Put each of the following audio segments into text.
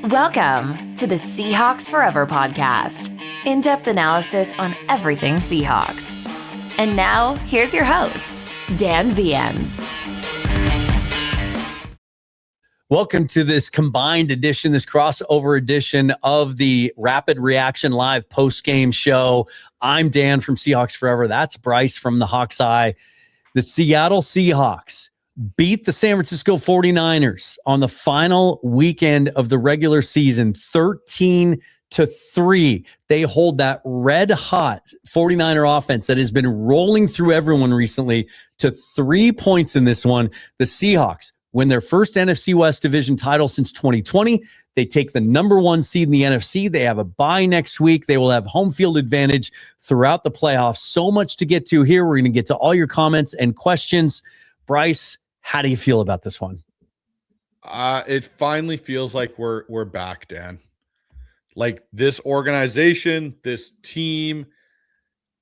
Welcome to the Seahawks Forever podcast. In-depth analysis on everything Seahawks. And now, here's your host, Dan Viens. Welcome to this combined edition, this crossover edition of the Rapid Reaction Live post-game show. I'm Dan from Seahawks Forever. That's Bryce from the Hawks Eye. The Seattle Seahawks beat the San Francisco 49ers on the final weekend of the regular season, 13-3. They hold that red-hot 49er offense that has been rolling through everyone recently to 3 points in this one. The Seahawks win their first NFC West division title since 2020. They take the number one seed in the NFC. They have a bye next week. They will have home field advantage throughout the playoffs. So much to get to here. We're going to get to all your comments and questions. Bryce, how do you feel about this one? It finally feels like we're back, Dan. Like this organization, this team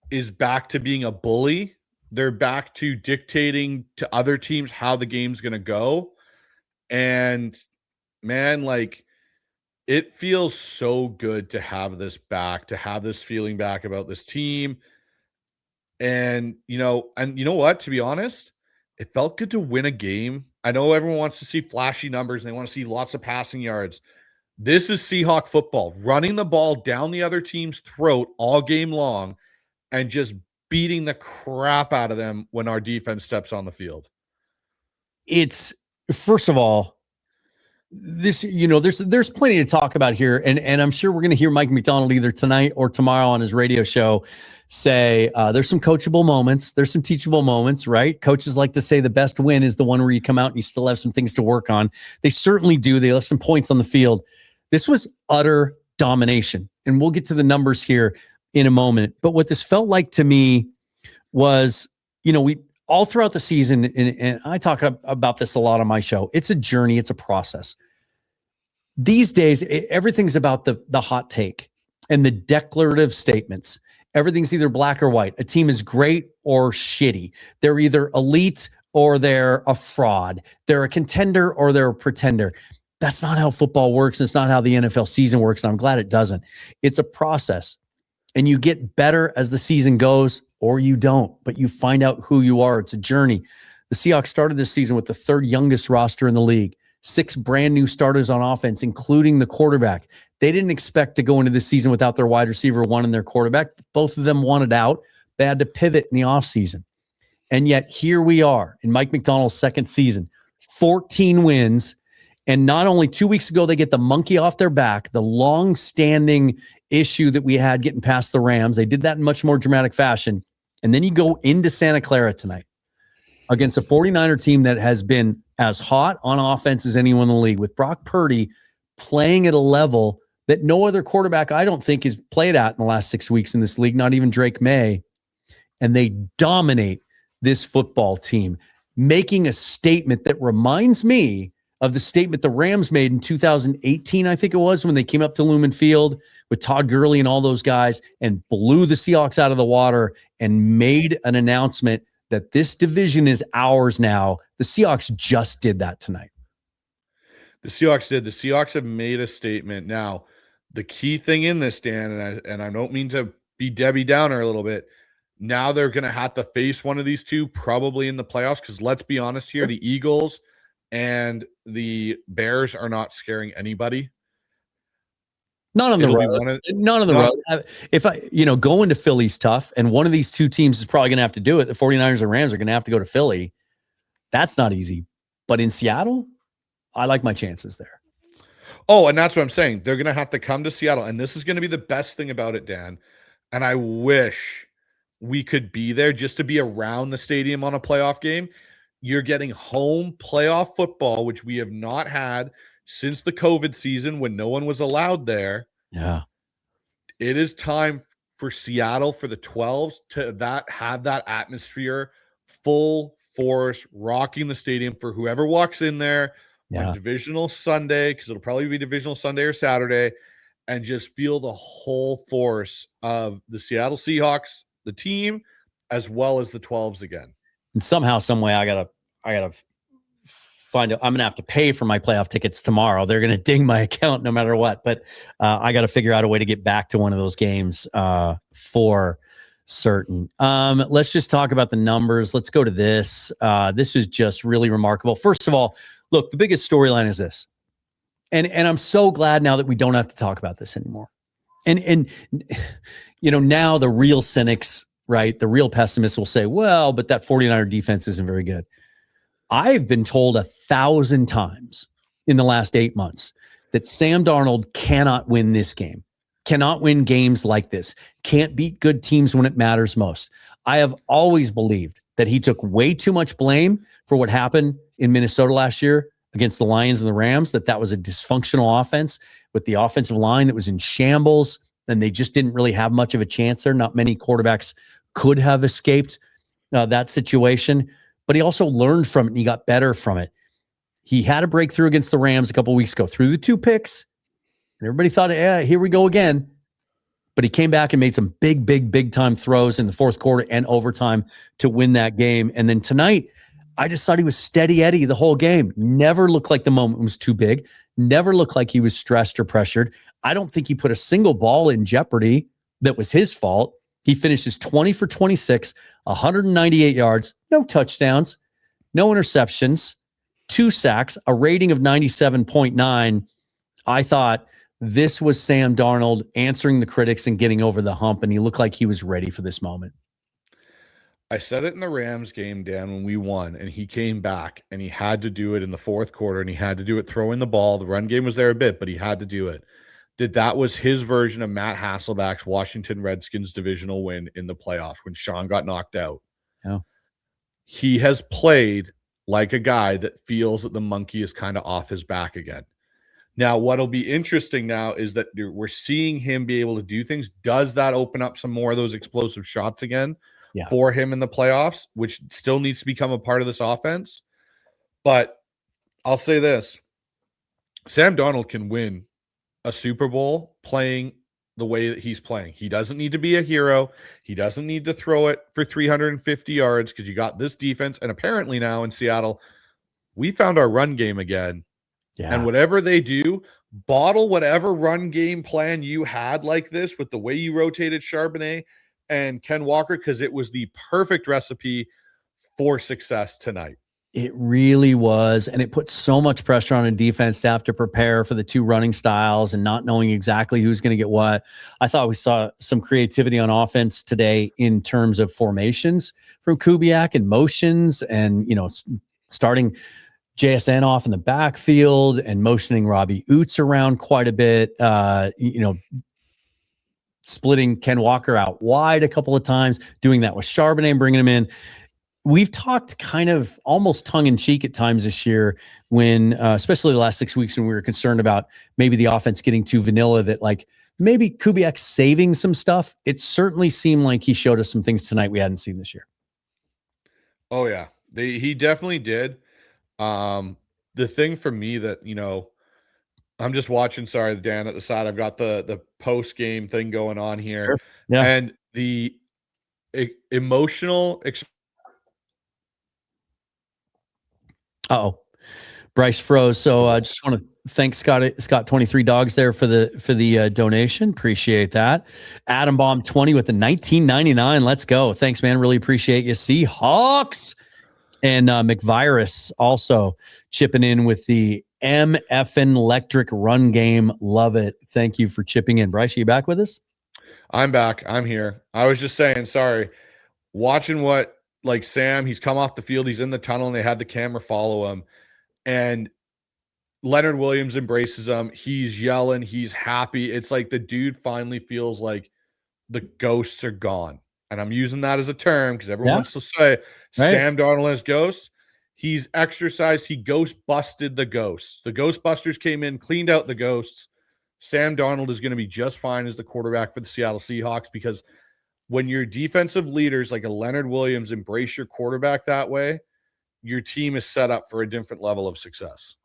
is back to being a bully. They're back to dictating to other teams how the game's going to go. And man, like it feels so good to have this back, to have this feeling back about this team. And you know what, to be honest, it felt good to win a game. I know everyone wants to see flashy numbers and they want to see lots of passing yards. This is Seahawk football, running the ball down the other team's throat all game long and just beating the crap out of them when our defense steps on the field. It's, first of all, this, there's plenty to talk about here. And I'm sure we're going to hear Mike McDonald either tonight or tomorrow on his radio show say there's some coachable moments. There's some teachable moments, right? Coaches like to say the best win is the one where you come out and you still have some things to work on. They certainly do. They left some points on the field. This was utter domination. And we'll get to the numbers here in a moment. But what this felt like to me was, we all throughout the season, and I talk about this a lot on my show, it's a journey, it's a process. These days, everything's about the hot take and the declarative statements. Everything's either black or white. A team is great or shitty. They're either elite or they're a fraud. They're a contender or they're a pretender. That's not how football works. It's not how the NFL season works, and I'm glad it doesn't. It's a process, and you get better as the season goes, or you don't, but you find out who you are. It's a journey. The Seahawks started this season with the third youngest roster in the league, 6 brand new starters on offense, including the quarterback. They didn't expect to go into this season without their wide receiver one and their quarterback. Both of them wanted out. They had to pivot in the offseason. And yet here we are in Mike McDonald's second season, 14 wins. And not only 2 weeks ago, they get the monkey off their back, the long-standing issue that we had getting past the Rams. They did that in much more dramatic fashion. And then you go into Santa Clara tonight against a 49er team that has been as hot on offense as anyone in the league, with Brock Purdy playing at a level that no other quarterback, I don't think, has played at in the last 6 weeks in this league, not even Drake May. And they dominate this football team, making a statement that reminds me of the statement the Rams made in 2018, I think it was, when they came up to Lumen Field with Todd Gurley and all those guys and blew the Seahawks out of the water and made an announcement that this division is ours now. The Seahawks just did that tonight. The Seahawks did. The Seahawks have made a statement. Now, the key thing in this, Dan, and I don't mean to be Debbie Downer a little bit, now they're going to have to face one of these two probably in the playoffs, because let's be honest here, the Eagles and the Bears are not scaring anybody. Not on the road. Not on the road. If going to Philly's tough, and one of these two teams is probably going to have to do it. The 49ers and Rams are going to have to go to Philly. That's not easy. But in Seattle, I like my chances there. Oh, and that's what I'm saying. They're going to have to come to Seattle, and this is going to be the best thing about it, Dan. And I wish we could be there just to be around the stadium on a playoff game. You're getting home playoff football, which we have not had since the COVID season when no one was allowed there. Yeah. It is time for Seattle, for the 12s, to have that atmosphere, full force, rocking the stadium for whoever walks in there on divisional Sunday, because it'll probably be divisional Sunday or Saturday, and just feel the whole force of the Seattle Seahawks, the team, as well as the 12s again. And somehow, some way, I gotta I'm going to have to pay for my playoff tickets tomorrow. They're going to ding my account no matter what. But I got to figure out a way to get back to one of those games for certain. Let's just talk about the numbers. Let's go to this. This is just really remarkable. First of all, look, the biggest storyline is this. And I'm so glad now that we don't have to talk about this anymore. And now the real cynics, right? The real pessimists will say, well, but that 49er defense isn't very good. I've been told 1,000 times in the last 8 months that Sam Darnold cannot win this game, cannot win games like this, can't beat good teams when it matters most. I have always believed that he took way too much blame for what happened in Minnesota last year against the Lions and the Rams, that was a dysfunctional offense with the offensive line that was in shambles, and they just didn't really have much of a chance there. Not many quarterbacks could have escaped that situation. But he also learned from it, and he got better from it. He had a breakthrough against the Rams a couple of weeks ago, threw the 2 picks, and everybody thought, here we go again. But he came back and made some big time throws in the fourth quarter and overtime to win that game. And then tonight, I just thought he was steady Eddie the whole game. Never looked like the moment was too big. Never looked like he was stressed or pressured. I don't think he put a single ball in jeopardy that was his fault. He finishes 20 for 26, 198 yards, no touchdowns, no interceptions, 2 sacks, a rating of 97.9. I thought this was Sam Darnold answering the critics and getting over the hump, and he looked like he was ready for this moment. I said it in the Rams game, Dan, when we won, and he came back, and he had to do it in the fourth quarter, and he had to do it throwing the ball. The run game was there a bit, but he had to do it. That was his version of Matt Hasselbeck's Washington Redskins divisional win in the playoffs when Sean got knocked out. Yeah. He has played like a guy that feels that the monkey is kind of off his back again. Now, what'll be interesting now is that we're seeing him be able to do things. Does that open up some more of those explosive shots again for him in the playoffs, which still needs to become a part of this offense? But I'll say this. Sam Darnold can win a Super Bowl playing the way that he's playing. He doesn't need to be a hero. He doesn't need to throw it for 350 yards because you got this defense. And apparently now in Seattle, we found our run game again. Yeah. And whatever they do, bottle whatever run game plan you had like this with the way you rotated Charbonnet and Ken Walker, because it was the perfect recipe for success tonight. It really was, and it put so much pressure on a defense to have to prepare for the 2 running styles and not knowing exactly who's going to get what. I thought we saw some creativity on offense today in terms of formations from Kubiak and motions and, starting JSN off in the backfield and motioning Robbie Oots around quite a bit, splitting Ken Walker out wide a couple of times, doing that with Charbonnet and bringing him in. We've talked kind of almost tongue-in-cheek at times this year when, especially the last 6 weeks when we were concerned about maybe the offense getting too vanilla, that like maybe Kubiak saving some stuff. It certainly seemed like he showed us some things tonight we hadn't seen this year. Oh, yeah. He definitely did. The thing for me that, I'm just watching, sorry, Dan, at the side, I've got the post-game thing going on here. Sure. Yeah. And the emotional Bryce froze. So I just want to thank Scott 23 Dogs there for the donation. Appreciate that. Adam Bomb 20 with the 1999. Let's go. Thanks, man. Really appreciate you. Seahawks. And McVirus also chipping in with the MFN electric run game. Love it. Thank you for chipping in. Bryce, are you back with us? I'm back. I'm here. I was just saying, sorry, watching what, like Sam, he's come off the field, he's in the tunnel, and they had the camera follow him. And Leonard Williams embraces him. He's yelling. He's happy. It's like the dude finally feels like the ghosts are gone. And I'm using that as a term because everyone wants to say Sam Darnold has ghosts. He's exercised. He ghost busted the ghosts. The Ghostbusters came in, cleaned out the ghosts. Sam Darnold is going to be just fine as the quarterback for the Seattle Seahawks, because when your defensive leaders like a Leonard Williams embrace your quarterback that way, your team is set up for a different level of success.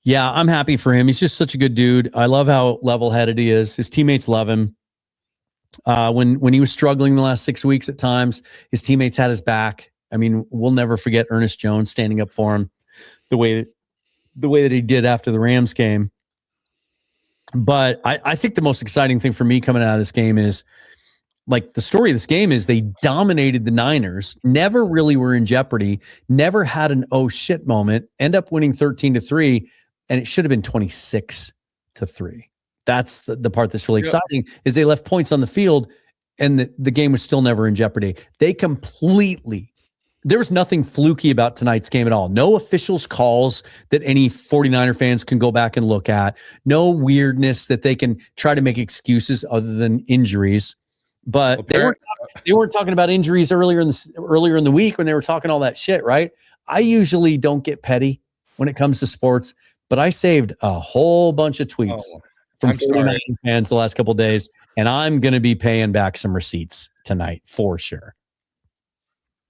Yeah, I'm happy for him. He's just such a good dude. I love how level-headed he is. His teammates love him. When he was struggling the last 6 weeks at times, his teammates had his back. I mean, we'll never forget Ernest Jones standing up for him. the way that he did after the Rams game. But I think the most exciting thing for me coming out of this game is, like, the story of this game is they dominated the Niners, never really were in jeopardy, never had an oh shit moment, end up winning 13-3, and it should have been 26-3. That's the part that's really exciting, is they left points on the field and the game was still never in jeopardy. They completely, there was nothing fluky about tonight's game at all. No officials' calls that any 49er fans can go back and look at. No weirdness that they can try to make excuses other than injuries. But they weren't talking about injuries earlier in the week when they were talking all that shit, right? I usually don't get petty when it comes to sports, but I saved a whole bunch of tweets from 49er fans the last couple of days, and I'm going to be paying back some receipts tonight for sure.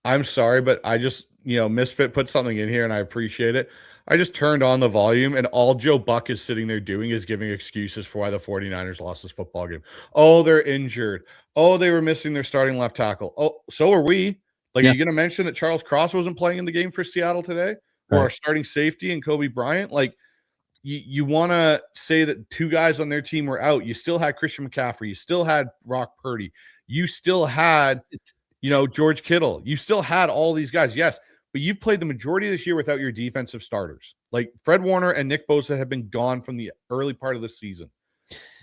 I'm sorry, but I just, Misfit put something in here and I appreciate it. I just turned on the volume and all Joe Buck is sitting there doing is giving excuses for why the 49ers lost this football game. Oh, they're injured. Oh, they were missing their starting left tackle. Oh, so are we. Like, are you going to mention that Charles Cross wasn't playing in the game for Seattle today? Or our starting safety and Kobe Bryant? Like, you want to say that two guys on their team were out. You still had Christian McCaffrey. You still had Brock Purdy. You still had, George Kittle. You still had all these guys. Yes. But you've played the majority of this year without your defensive starters. Like, Fred Warner and Nick Bosa have been gone from the early part of the season.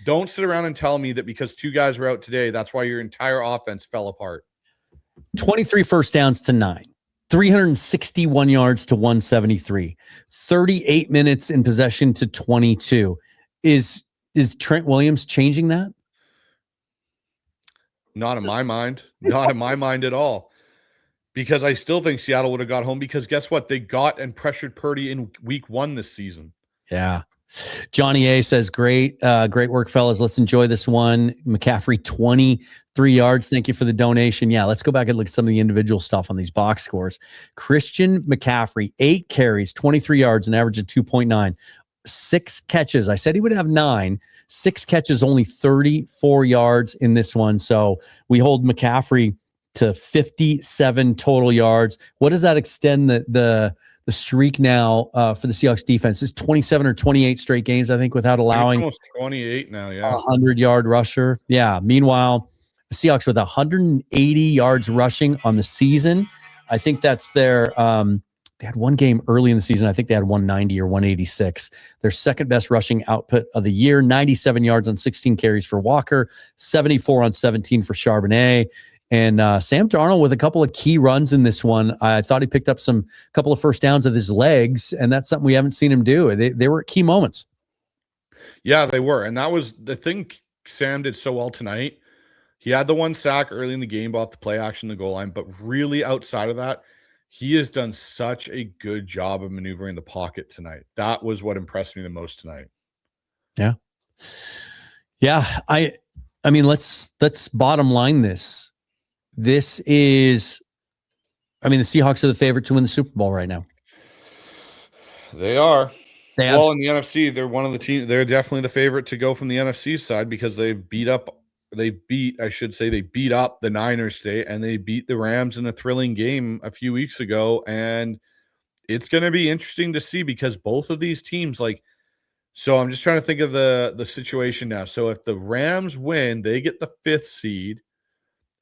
Don't sit around and tell me that because two guys were out today, that's why your entire offense fell apart. 23 first downs to 9, 361 yards to 173, 38 minutes in possession to 22. Is Trent Williams changing that? Not in my mind. Not in my mind at all. Because I still think Seattle would have got home, because guess what? They got and pressured Purdy in week 1 this season. Yeah. Johnny A says, great work, fellas. Let's enjoy this one. McCaffrey, 23 yards. Thank you for the donation. Yeah, let's go back and look at some of the individual stuff on these box scores. Christian McCaffrey, 8 carries, 23 yards, an average of 2.9. 6 catches. I said he would have 9. 6 catches, only 34 yards in this one. So we hold McCaffrey to 57 total yards. What does that extend the streak now for the Seahawks defense? Is 27 or 28 straight games, I think, without allowing almost 28 now. Yeah, 100-yard rusher. Yeah. Meanwhile, the Seahawks with 180 yards rushing on the season. I think that's their. They had one game early in the season. I think they had 190 or 186. Their second best rushing output of the year. 97 yards on 16 carries for Walker. 74 on 17 for Charbonnet. And Sam Darnold with a couple of key runs in this one. I thought he picked up some couple of first downs with his legs, and that's something we haven't seen him do. They were at key moments. Yeah, they were. And that was the thing Sam did so well tonight. He had the one sack early in the game off the play action, the goal line, but really outside of that, he has done such a good job of maneuvering the pocket tonight. That was what impressed me the most tonight. Yeah. Yeah. I mean, let's bottom line this. This is, the Seahawks are the favorite to win the Super Bowl right now. They are. In the NFC, they're one of the teams. They're definitely the favorite to go from the NFC side, because they beat up the Niners today, and they beat the Rams in a thrilling game a few weeks ago. And it's going to be interesting to see, because both of these teams, so I'm just trying to think of the situation now. So if the Rams win, they get the 5th seed,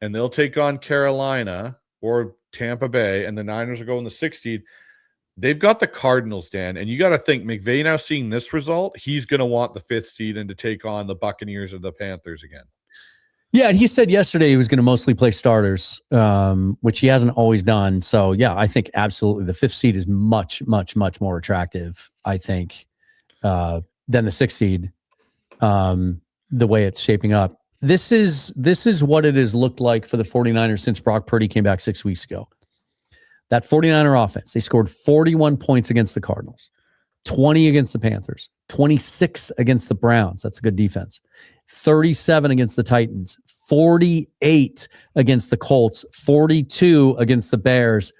and they'll take on Carolina or Tampa Bay, and the Niners are going the 6th seed. They've got the Cardinals, Dan, and you got to think McVay now seeing this result, he's going to want the 5th seed and to take on the Buccaneers or the Panthers again. Yeah, and he said yesterday he was going to mostly play starters, which he hasn't always done. So, yeah, I think absolutely the 5th seed is much, much, much more attractive, I think, than the 6th seed, the way it's shaping up. This is what it has looked like for the 49ers since Brock Purdy came back 6 weeks ago. That 49er offense, they scored 41 points against the Cardinals, 20 against the Panthers, 26 against the Browns. That's a good defense. 37 against the Titans, 48 against the Colts, 42 against the Bears.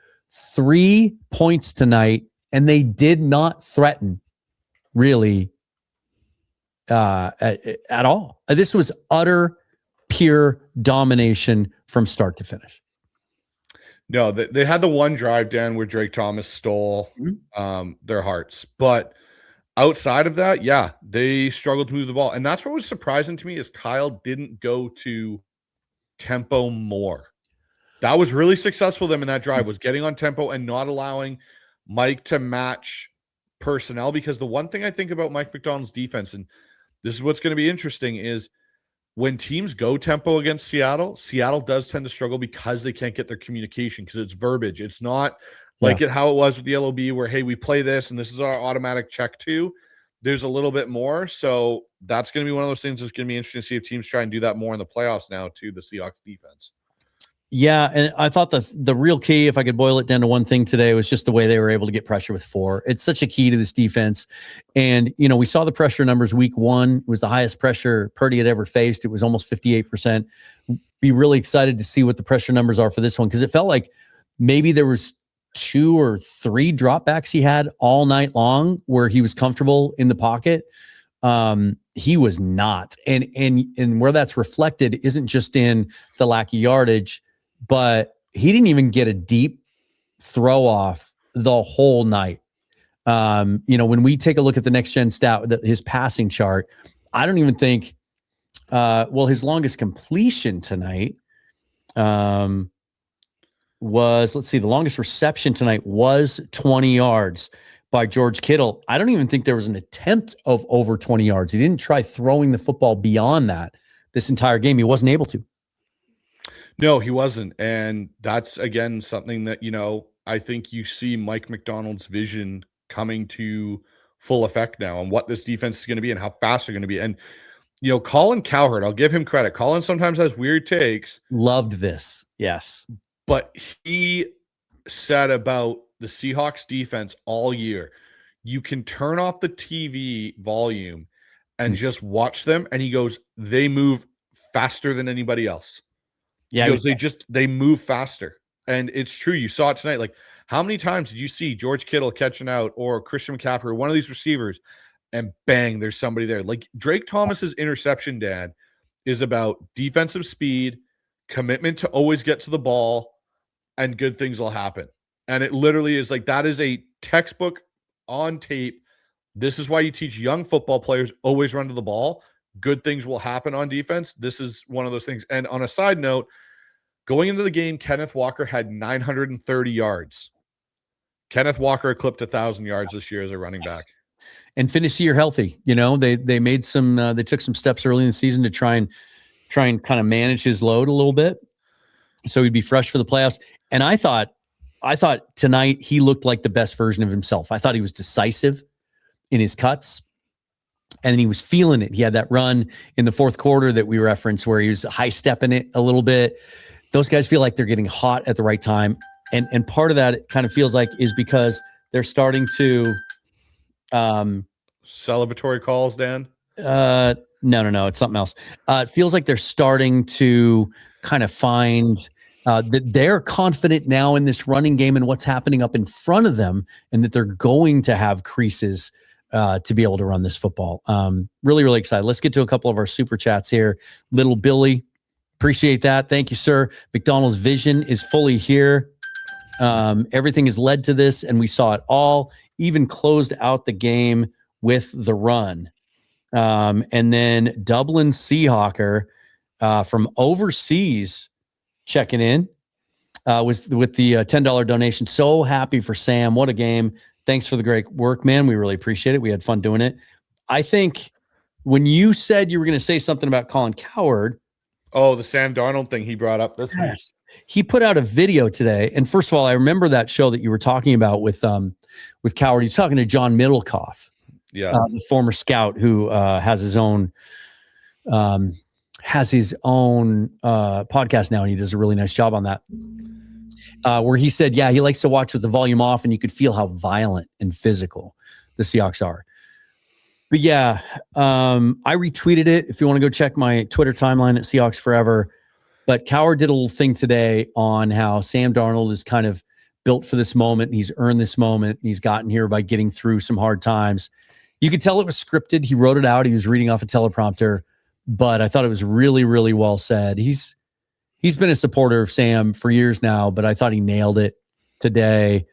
3 points tonight, and they did not threaten really at all. This was utter, pure domination from start to finish. No, they had the one drive, Dan, where Drake Thomas stole their hearts. But outside of that, yeah, they struggled to move the ball. And that's what was surprising to me is Kyle didn't go to tempo more. That was really successful them in that drive, was getting on tempo and not allowing Mike to match personnel. Because the one thing I think about Mike Macdonald's defense, and this is what's going to be interesting, is when teams go tempo against Seattle, Seattle does tend to struggle because they can't get their communication because it's verbiage. It's not like how it was with the LOB where, hey, we play this and this is our automatic check to. There's a little bit more. So that's going to be one of those things that's going to be interesting to see if teams try and do that more in the playoffs now to the Seahawks defense. Yeah, and I thought the real key, if I could boil it down to one thing today, was just the way they were able to get pressure with 4. It's such a key to this defense. And, we saw the pressure numbers week 1. It was the highest pressure Purdy had ever faced. It was almost 58%. Be really excited to see what the pressure numbers are for this one because it felt like maybe there was 2 or 3 dropbacks he had all night long where he was comfortable in the pocket. He was not. And where that's reflected isn't just in the lack of yardage, but he didn't even get a deep throw off the whole night. When we take a look at the next gen stat, his passing chart, I don't even think, his longest completion tonight was, the longest reception tonight was 20 yards by George Kittle. I don't even think there was an attempt of over 20 yards. He didn't try throwing the football beyond that this entire game. He wasn't able to. No, he wasn't. And that's, again, something that, I think you see Mike Macdonald's vision coming to full effect now on what this defense is going to be and how fast they're going to be. And, Colin Cowherd, I'll give him credit. Colin sometimes has weird takes. Loved this. Yes. But he said about the Seahawks defense all year, you can turn off the TV volume and just watch them. And he goes, they move faster than anybody else. Yeah, they move faster. And it's true. You saw it tonight. Like, how many times did you see George Kittle catching out or Christian McCaffrey or one of these receivers and bang, there's somebody there? Like Drake Thomas's interception, Dad, is about defensive speed, commitment to always get to the ball, and good things will happen. And it literally is like, that is a textbook on tape. This is why you teach young football players always run to the ball. Good things will happen on defense. This is one of those things. And on a side note, going into the game, Kenneth Walker had 930 yards. Kenneth Walker clipped 1,000 yards this year as a running back. And finished the year healthy. They made some, they took some steps early in the season to try and kind of manage his load a little bit so he'd be fresh for the playoffs. And I thought tonight he looked like the best version of himself. I thought he was decisive in his cuts. And he was feeling it. He had that run in the fourth quarter that we referenced where he was high stepping it a little bit. Those guys feel like they're getting hot at the right time. And part of that, it kind of feels like, is because they're starting to celebratory calls, Dan? No. It's something else. It feels like they're starting to kind of find that they're confident now in this running game and what's happening up in front of them, and that they're going to have creases to be able to run this football. Really, really excited. Let's get to a couple of our super chats here. Little Billy, appreciate that. Thank you, sir. McDonald's vision is fully here. Everything has led to this, and we saw it all, even closed out the game with the run. And then Dublin Seahawker from overseas checking in with the $10 donation. So happy for Sam. What a game. Thanks for the great work, man. We really appreciate it. We had fun doing it. I think when you said you were going to say something about Colin Cowherd. Oh, the Sam Darnold thing he brought up. That's nice. He put out a video today. And first of all, I remember that show that you were talking about with Cowherd. He's talking to John Middlecoff, the former scout who has his own podcast now, and he does a really nice job on that. Where he said, he likes to watch with the volume off, and you could feel how violent and physical the Seahawks are. But I retweeted it. If you want to go check my Twitter timeline at Seahawks Forever. But Cowherd did a little thing today on how Sam Darnold is kind of built for this moment. And he's earned this moment. And he's gotten here by getting through some hard times. You could tell it was scripted. He wrote it out. He was reading off a teleprompter. But I thought it was really, really well said. He's He's been a supporter of Sam for years now, but I thought he nailed it today.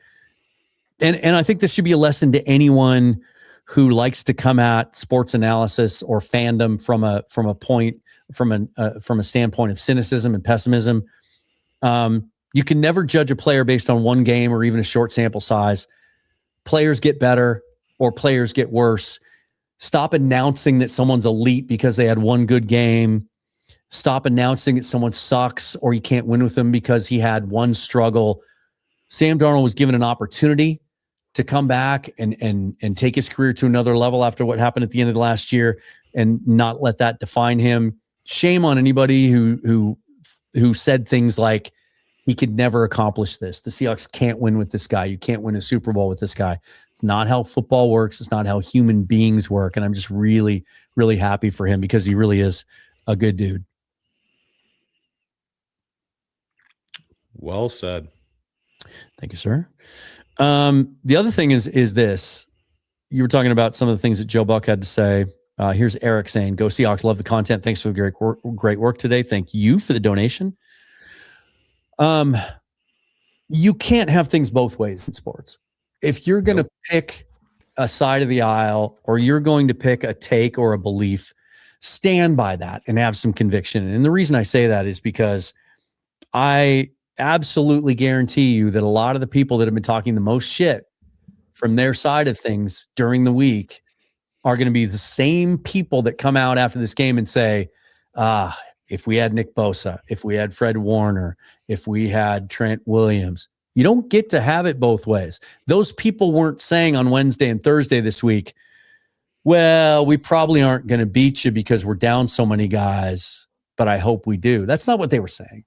And I think this should be a lesson to anyone who likes to come at sports analysis or fandom from a standpoint of cynicism and pessimism. You can never judge a player based on one game or even a short sample size. Players get better or players get worse. Stop announcing that someone's elite because they had one good game. Stop announcing that someone sucks or you can't win with them because he had one struggle. Sam Darnold was given an opportunity to come back and take his career to another level after what happened at the end of the last year and not let that define him. Shame on anybody who said things like he could never accomplish this. The Seahawks can't win with this guy. You can't win a Super Bowl with this guy. It's not how football works. It's not how human beings work. And I'm just really, really happy for him because he really is a good dude. Well said. Thank you, sir. The other thing is this. You were talking about some of the things that Joe Buck had to say. Here's Eric saying, "Go Seahawks, love the content. Thanks for the great work today. Thank you for the donation." You can't have things both ways in sports. If you're going to pick a side of the aisle or you're going to pick a take or a belief, stand by that and have some conviction. And the reason I say that is because I absolutely guarantee you that a lot of the people that have been talking the most shit from their side of things during the week are going to be the same people that come out after this game and say, if we had Nick Bosa, if we had Fred Warner, if we had Trent Williams. You don't get to have it both ways. Those people weren't saying on Wednesday and Thursday this week, well, we probably aren't going to beat you because we're down so many guys, but I hope we do. That's not what they were saying.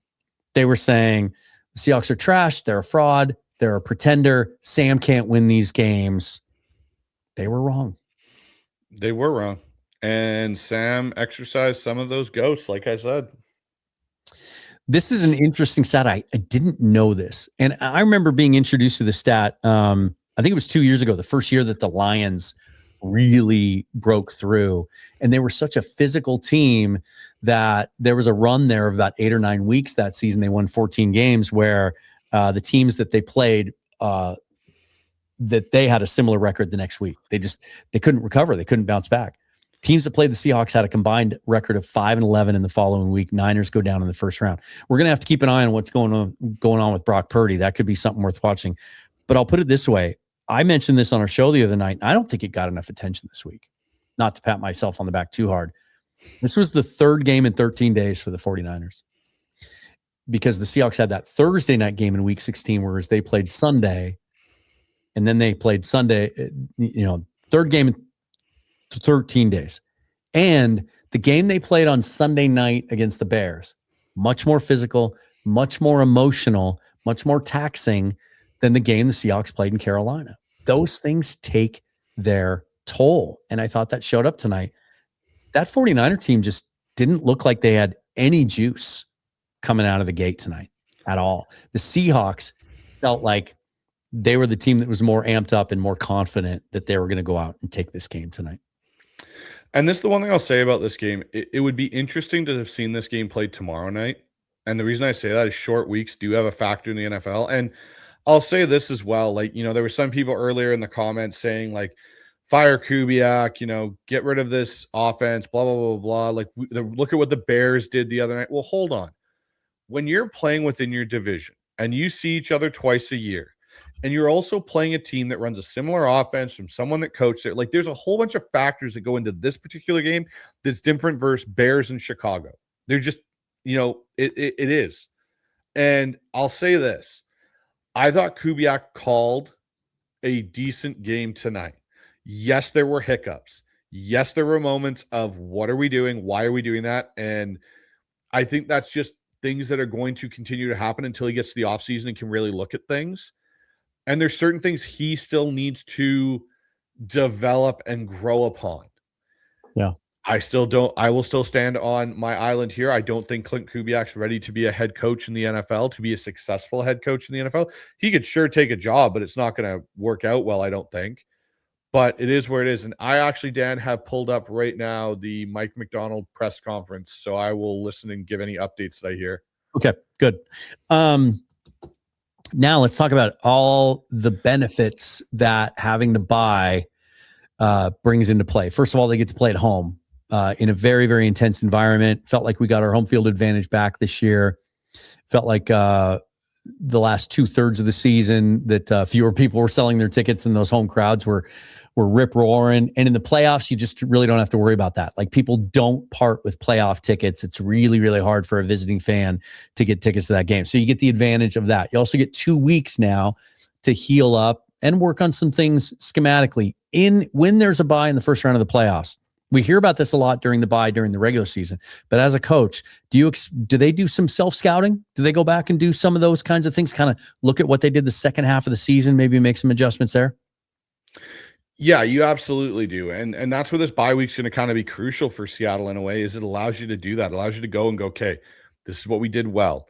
They were saying the Seahawks are trash. They're a fraud. They're a pretender. Sam can't win these games. They were wrong. They were wrong. And Sam exercised some of those ghosts, like I said. This is an interesting stat. I didn't know this. And I remember being introduced to the stat. I think it was 2 years ago, the first year that the Lions really broke through. And they were such a physical team that there was a run there of about 8 or 9 weeks that season. They won 14 games where the teams that they played, that they had a similar record the next week. They couldn't recover. They couldn't bounce back. Teams that played the Seahawks had a combined record of 5-11 in the following week. Niners go down in the first round. We're going to have to keep an eye on what's going on with Brock Purdy. That could be something worth watching. But I'll put it this way. I mentioned this on our show the other night. I don't think it got enough attention this week. Not to pat myself on the back too hard. This was the third game in 13 days for the 49ers. Because the Seahawks had that Thursday night game in week 16, whereas they played Sunday. And then they played Sunday, third game in 13 days. And the game they played on Sunday night against the Bears, much more physical, much more emotional, much more taxing than the game the Seahawks played in Carolina. Those things take their toll. And I thought that showed up tonight. That 49er team just didn't look like they had any juice coming out of the gate tonight at all. The Seahawks felt like they were the team that was more amped up and more confident that they were going to go out and take this game tonight. And this is the one thing I'll say about this game. It would be interesting to have seen this game played tomorrow night. And the reason I say that is short weeks do have a factor in the NFL. And I'll say this as well. Like, there were some people earlier in the comments saying, like, fire Kubiak, get rid of this offense, blah, blah, blah, blah. Like, look at what the Bears did the other night. Well, hold on. When you're playing within your division and you see each other twice a year, and you're also playing a team that runs a similar offense from someone that coached it, like, there's a whole bunch of factors that go into this particular game that's different versus Bears in Chicago. They're just, it is. And I'll say this. I thought Kubiak called a decent game tonight. Yes, there were hiccups. Yes, there were moments of what are we doing? Why are we doing that? And I think that's just things that are going to continue to happen until he gets to the offseason and can really look at things. And there's certain things he still needs to develop and grow upon. Yeah. I will still stand on my island here. I don't think Clint Kubiak's ready to be a head coach in the NFL, to be a successful head coach in the NFL. He could sure take a job, but it's not going to work out well, I don't think. But it is where it is. And I actually, Dan, have pulled up right now the Mike McDonald press conference. So I will listen and give any updates that I hear. Okay, good. Now let's talk about all the benefits that having the bye brings into play. First of all, they get to play at home in a very, very intense environment. Felt like we got our home field advantage back this year. Felt like the last 2/3 of the season that fewer people were selling their tickets and those home crowds were rip roaring. And in the playoffs, you just really don't have to worry about that. Like, people don't part with playoff tickets. It's really, really hard for a visiting fan to get tickets to that game. So you get the advantage of that. You also get 2 weeks now to heal up and work on some things schematically when there's a bye in the first round of the playoffs. We hear about this a lot during the bye, during the regular season. But as a coach, do they do some self-scouting? Do they go back and do some of those kinds of things, kind of look at what they did the second half of the season, maybe make some adjustments there? Yeah, you absolutely do. And that's where this bye week's going to kind of be crucial for Seattle in a way, is it allows you to do that. It allows you to go and go, okay, this is what we did well.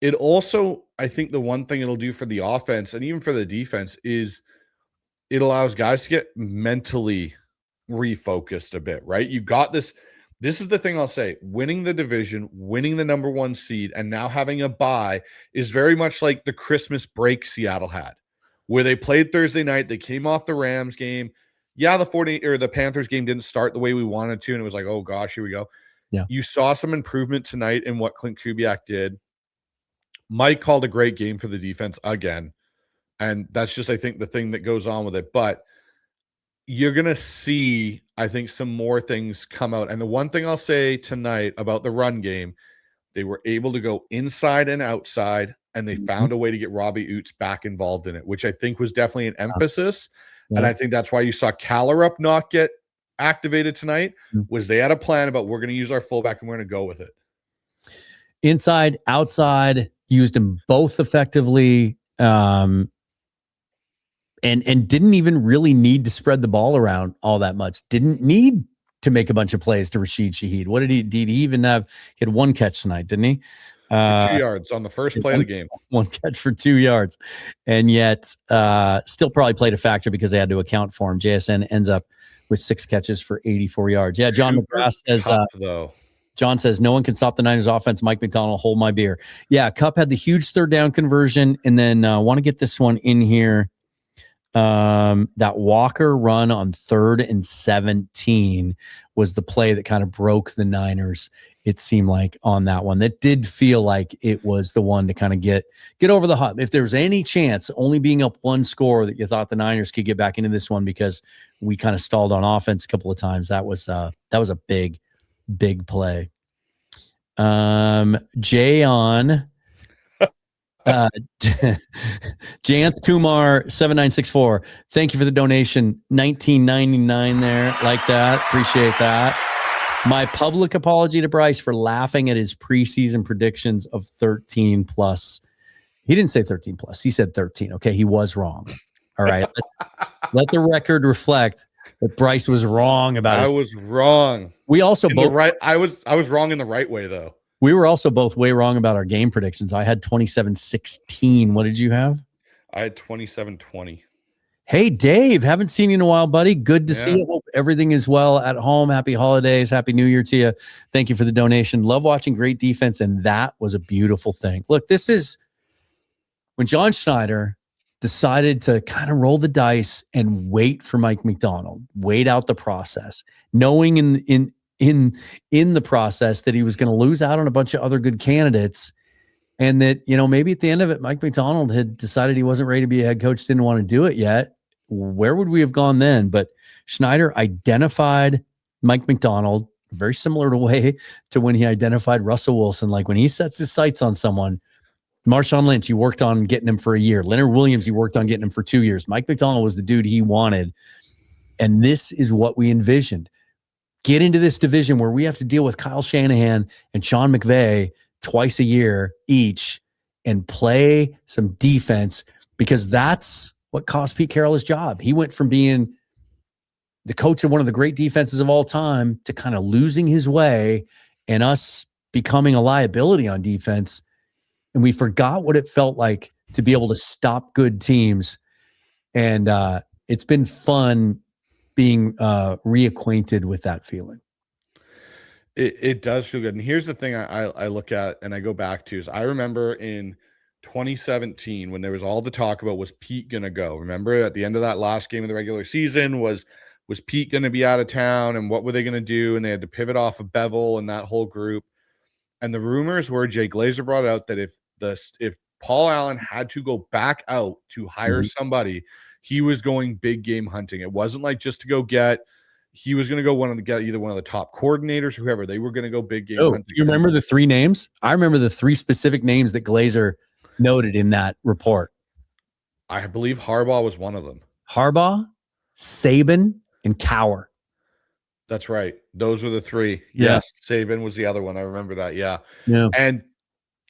It also, I think the one thing it'll do for the offense and even for the defense is it allows guys to get mentally refocused a bit, right? You got this. This is the thing I'll say. Winning the division, winning the number 1 seed, and now having a bye is very much like the Christmas break Seattle had, where they played Thursday night. They came off the Rams game. Yeah, the Panthers game didn't start the way we wanted to, and it was like, oh gosh, here we go. Yeah. You saw some improvement tonight in what Clint Kubiak did. Mike called a great game for the defense again. And that's just, I think, the thing that goes on with it. But you're going to see, I think, some more things come out. And the one thing I'll say tonight about the run game, they were able to go inside and outside, and they found a way to get Robbie Oots back involved in it, which I think was definitely an emphasis. Yeah. And I think that's why you saw Callerup not get activated tonight, was they had a plan about, we're going to use our fullback and we're going to go with it. Inside, outside, used them both effectively. And didn't even really need to spread the ball around all that much. Didn't need to make a bunch of plays to Rashid Shaheed. What did he even have? He had 1 catch tonight, didn't he? 2 yards on the first play of the game. 1 catch for 2 yards. And yet still probably played a factor because they had to account for him. JSN ends up with 6 catches for 84 yards. Yeah, John McGrath says, John says, no one can stop the Niners offense. Mike McDonald, hold my beer. Yeah, Kupp had the huge 3rd down conversion. And then want to get this one in here. That Walker run on 3rd and 17 was the play that kind of broke the Niners. It seemed like on that one, that did feel like it was the one to kind of get over the hump. If there's any chance, only being up 1 score, that you thought the Niners could get back into this one because we kind of stalled on offense a couple of times, that was a big play. Jay on. Janth Kumar 7964. Thank you for the donation. 1999 there. Like that. Appreciate that. My public apology to Bryce for laughing at his preseason predictions of 13 plus. He didn't say 13 plus. He said 13. Okay, he was wrong. All right. Let the record reflect that Bryce was wrong about it. I was wrong. We also both I was wrong in the right way though. We were also both way wrong about our game predictions. I had 27-16. What did you have? I had 27-20. Hey, Dave, haven't seen you in a while, buddy. Good to see you. Hope everything is well at home. Happy holidays. Happy New Year to you. Thank you for the donation. Love watching great defense, and that was a beautiful thing. Look, this is when John Schneider decided to kind of roll the dice and wait for Mike McDonald, wait out the process, knowing in the process that he was going to lose out on a bunch of other good candidates, and that, maybe at the end of it, Mike McDonald had decided he wasn't ready to be a head coach, didn't want to do it yet. Where would we have gone then? But Schneider identified Mike McDonald very similar to when he identified Russell Wilson. Like, when he sets his sights on someone, Marshawn Lynch, you worked on getting him for a year. Leonard Williams, you worked on getting him for 2 years. Mike McDonald was the dude he wanted. And this is what we envisioned. Get into this division where we have to deal with Kyle Shanahan and Sean McVay twice a year each and play some defense, because that's what cost Pete Carroll his job. He went from being the coach of one of the great defenses of all time to kind of losing his way and us becoming a liability on defense. And we forgot what it felt like to be able to stop good teams. And it's been fun being reacquainted with that feeling. It does feel good. And here's the thing I look at and I go back to is I remember in 2017 when there was all the talk about was Pete going to go. Remember at the end of that last game of the regular season was Pete going to be out of town and what were they going to do? And they had to pivot off of Bevel and that whole group. And the rumors were Jay Glazer brought out that if Paul Allen had to go back out to hire somebody, he was going big game hunting. It wasn't like just to go get. He was going to go either one of the top coordinators, whoever. They were going to go big game hunting. Do you remember the three names? I remember the three specific names that Glazer noted in that report. I believe Harbaugh was one of them. Harbaugh, Saban, and Cowher. That's right. Those were the three. Yeah. Yes, Saban was the other one. I remember that. Yeah. Yeah. And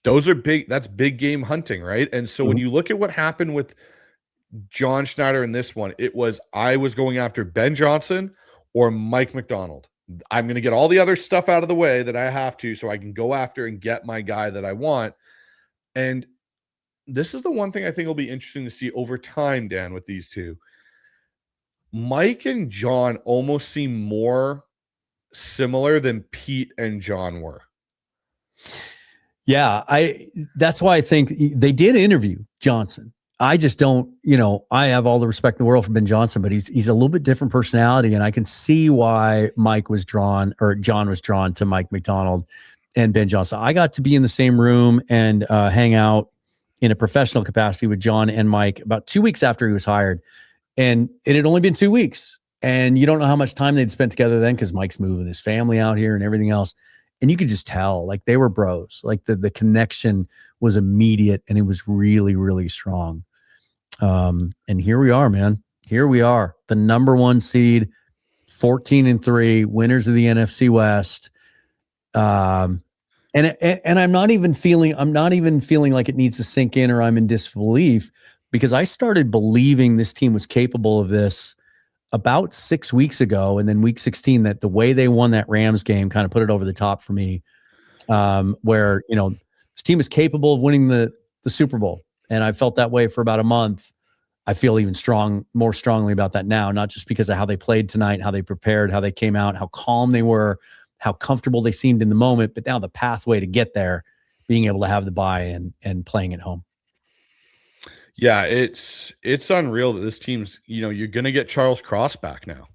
those are big. That's big game hunting, right? And so when you look at what happened with John Schneider in this one, it was I was going after Ben Johnson or Mike McDonald. I'm going to get all the other stuff out of the way that I have to so I can go after and get my guy that I want. And this is the one thing I think will be interesting to see over time, Dan, with these two. Mike and John almost seem more similar than Pete and John were. Yeah, that's why I think they did interview Johnson. I just don't, I have all the respect in the world for Ben Johnson, but he's a little bit different personality, and I can see why John was drawn to Mike McDonald and Ben Johnson. I got to be in the same room and hang out in a professional capacity with John and Mike about 2 weeks after he was hired, and it had only been 2 weeks, and you don't know how much time they'd spent together then because Mike's moving his family out here and everything else. And you could just tell, like, they were bros. Like, the connection was immediate, and it was really, really strong. And here we are, man. Here we are, the number 1 seed, 14-3, winners of the NFC West. And I'm not even feeling like it needs to sink in or I'm in disbelief, because I started believing this team was capable of this about 6 weeks ago, and then week 16, that the way they won that Rams game kind of put it over the top for me, where, this team is capable of winning the Super Bowl. And I felt that way for about a month. I feel even more strongly about that now, not just because of how they played tonight, how they prepared, how they came out, how calm they were, how comfortable they seemed in the moment, but now the pathway to get there, being able to have the bye and playing at home. Yeah, it's unreal that this team's, you're going to get Charles Cross back now.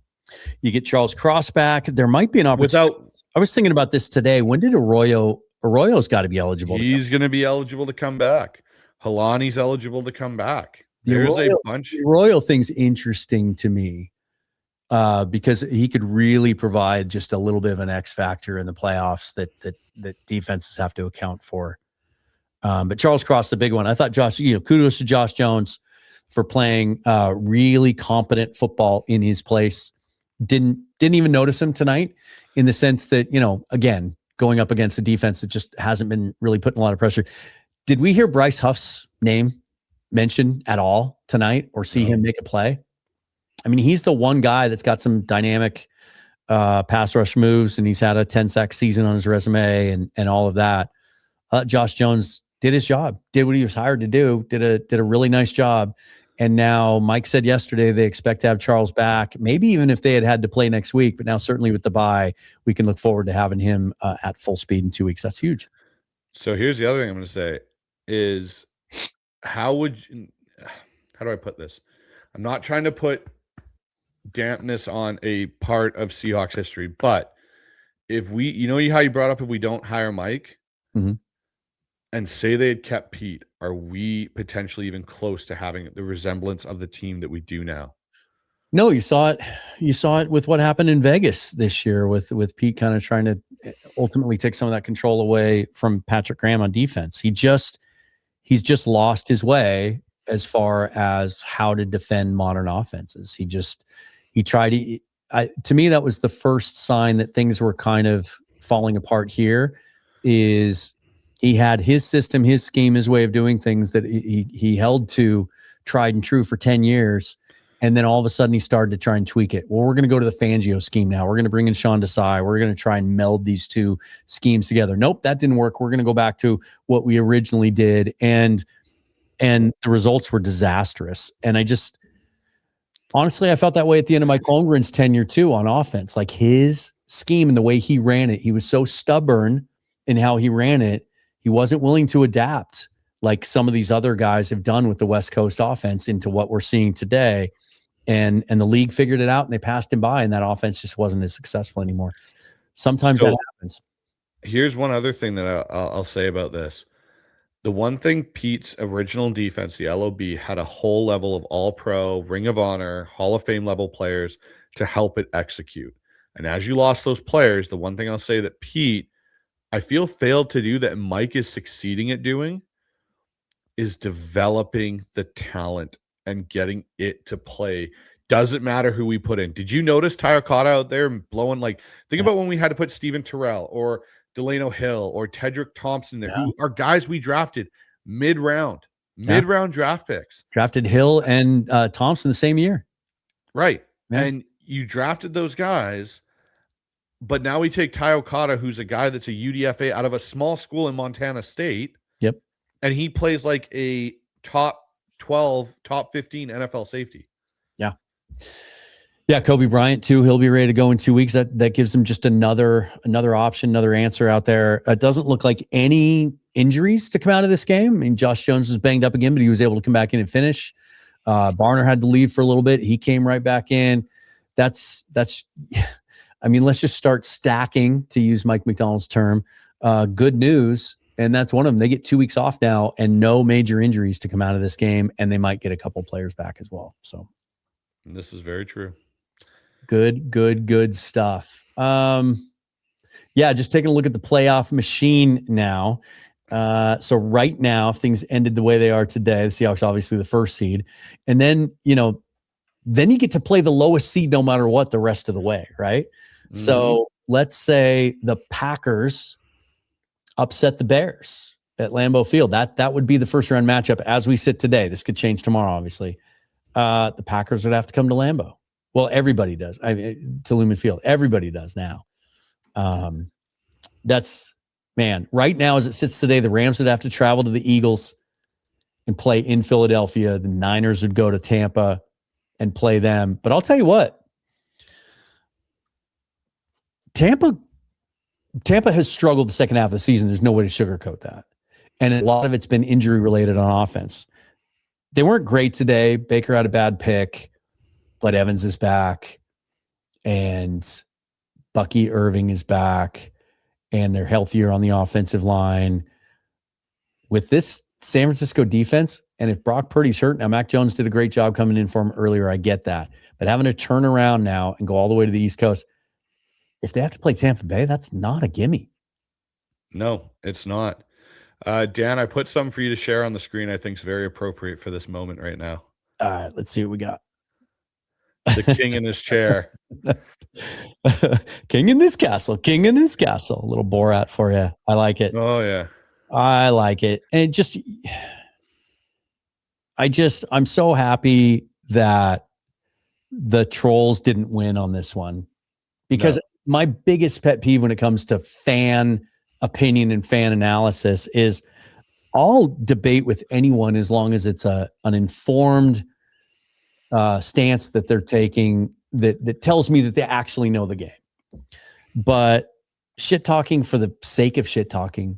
You get Charles Cross back. There might be an opportunity. I was thinking about this today. When did Arroyo's got to be eligible? He's going to be eligible to come back. Halani's eligible to come back. There's a bunch. The Arroyo thing's interesting to me because he could really provide just a little bit of an X factor in the playoffs that defenses have to account for. But Charles Cross, the big one. I thought kudos to Josh Jones for playing really competent football in his place. Didn't even notice him tonight, in the sense that, again, going up against a defense that just hasn't been really putting a lot of pressure. Did we hear Bryce Huff's name mentioned at all tonight, or see him make a play? I mean, he's the one guy that's got some dynamic pass rush moves, and he's had a 10-sack season on his resume and all of that. Josh Jones did his job, did what he was hired to do, did a really nice job. And now Mike said yesterday they expect to have Charles back, maybe even if they had to play next week. But now certainly with the bye, we can look forward to having him at full speed in 2 weeks. That's huge. So here's the other thing I'm going to say is, how do I put this? I'm not trying to put dampness on a part of Seahawks history, but if we, how you brought up if we don't hire Mike, and say they had kept Pete, are we potentially even close to having the resemblance of the team that we do now? No, you saw it. You saw it with what happened in Vegas this year with Pete kind of trying to ultimately take some of that control away from Patrick Graham on defense. He's just lost his way as far as how to defend modern offenses. He tried to me, that was the first sign that things were kind of falling apart here. Is he had his system, his scheme, his way of doing things that he held to tried and true for 10 years. And then all of a sudden he started to try and tweak it. Well, we're going to go to the Fangio scheme now. We're going to bring in Sean Desai. We're going to try and meld these two schemes together. Nope, that didn't work. We're going to go back to what we originally did. And the results were disastrous. And honestly, I felt that way at the end of Mike Holmgren's tenure too on offense. Like, his scheme and the way he ran it. He was so stubborn in how he ran it. He wasn't willing to adapt like some of these other guys have done with the West Coast offense into what we're seeing today. And the league figured it out and they passed him by, and that offense just wasn't as successful anymore. Sometimes that happens. Here's one other thing that I'll say about this. The one thing Pete's original defense, the LOB, had a whole level of all-pro, Ring of Honor, Hall of Fame level players to help it execute. And as you lost those players, the one thing I'll say that Pete, I feel, failed to do that Mike is succeeding at doing is developing the talent and getting it to play. Doesn't matter who we put in. Did you notice Tyler Cotta out there blowing, like, think about when we had to put Steven Terrell or Delano Hill or Tedrick Thompson there, who are guys we drafted mid-round draft picks. Drafted Hill and Thompson the same year. Right. Yeah. And you drafted those guys, but now we take Ty Okada, who's a guy that's a UDFA out of a small school in Montana State. Yep. And he plays like a top 12, top 15 NFL safety. Yeah. Yeah, Kobe Bryant too. He'll be ready to go in 2 weeks. That gives him just another option, another answer out there. It doesn't look like any injuries to come out of this game. I mean, Josh Jones was banged up again, but he was able to come back in and finish. Barner had to leave for a little bit. He came right back in. That's. I mean, let's just start stacking, to use Mike McDonald's term. Good news, and that's one of them. They get 2 weeks off now, and no major injuries to come out of this game, and they might get a couple players back as well. So, this is very true. Good stuff. Yeah, just taking a look at the playoff machine now. So right now, if things ended the way they are today, the Seahawks obviously the first seed, and then then you get to play the lowest seed no matter what the rest of the way, right? Mm-hmm. So let's say the Packers upset the Bears at Lambeau Field. That would be the first round matchup as we sit today. This could change tomorrow, obviously. The Packers would have to come to Lambeau. Well, everybody does. I mean, to Lumen Field. Everybody does now. That's, man, right now as it sits today, the Rams would have to travel to the Eagles and play in Philadelphia. The Niners would go to Tampa and play them. But I'll tell you what, Tampa has struggled the second half of the season. There's no way to sugarcoat that. And a lot of it's been injury related on offense. They weren't great today. Baker had a bad pick. But Evans is back, and Bucky Irving is back, and they're healthier on the offensive line. With this San Francisco defense, and if Brock Purdy's hurt, now Mac Jones did a great job coming in for him earlier, I get that. But having to turn around now and go all the way to the East Coast, if they have to play Tampa Bay, that's not a gimme. No, it's not. Dan, I put something for you to share on the screen I think is very appropriate for this moment right now. All right, let's see what we got. The king in his chair. King in this castle. King in this castle. A little Borat for you. I like it. Oh, yeah. I like it. And I'm so happy that the trolls didn't win on this one. Because my biggest pet peeve when it comes to fan opinion and fan analysis is I'll debate with anyone as long as it's an informed stance that they're taking that tells me that they actually know the game. But shit talking for the sake of shit talking,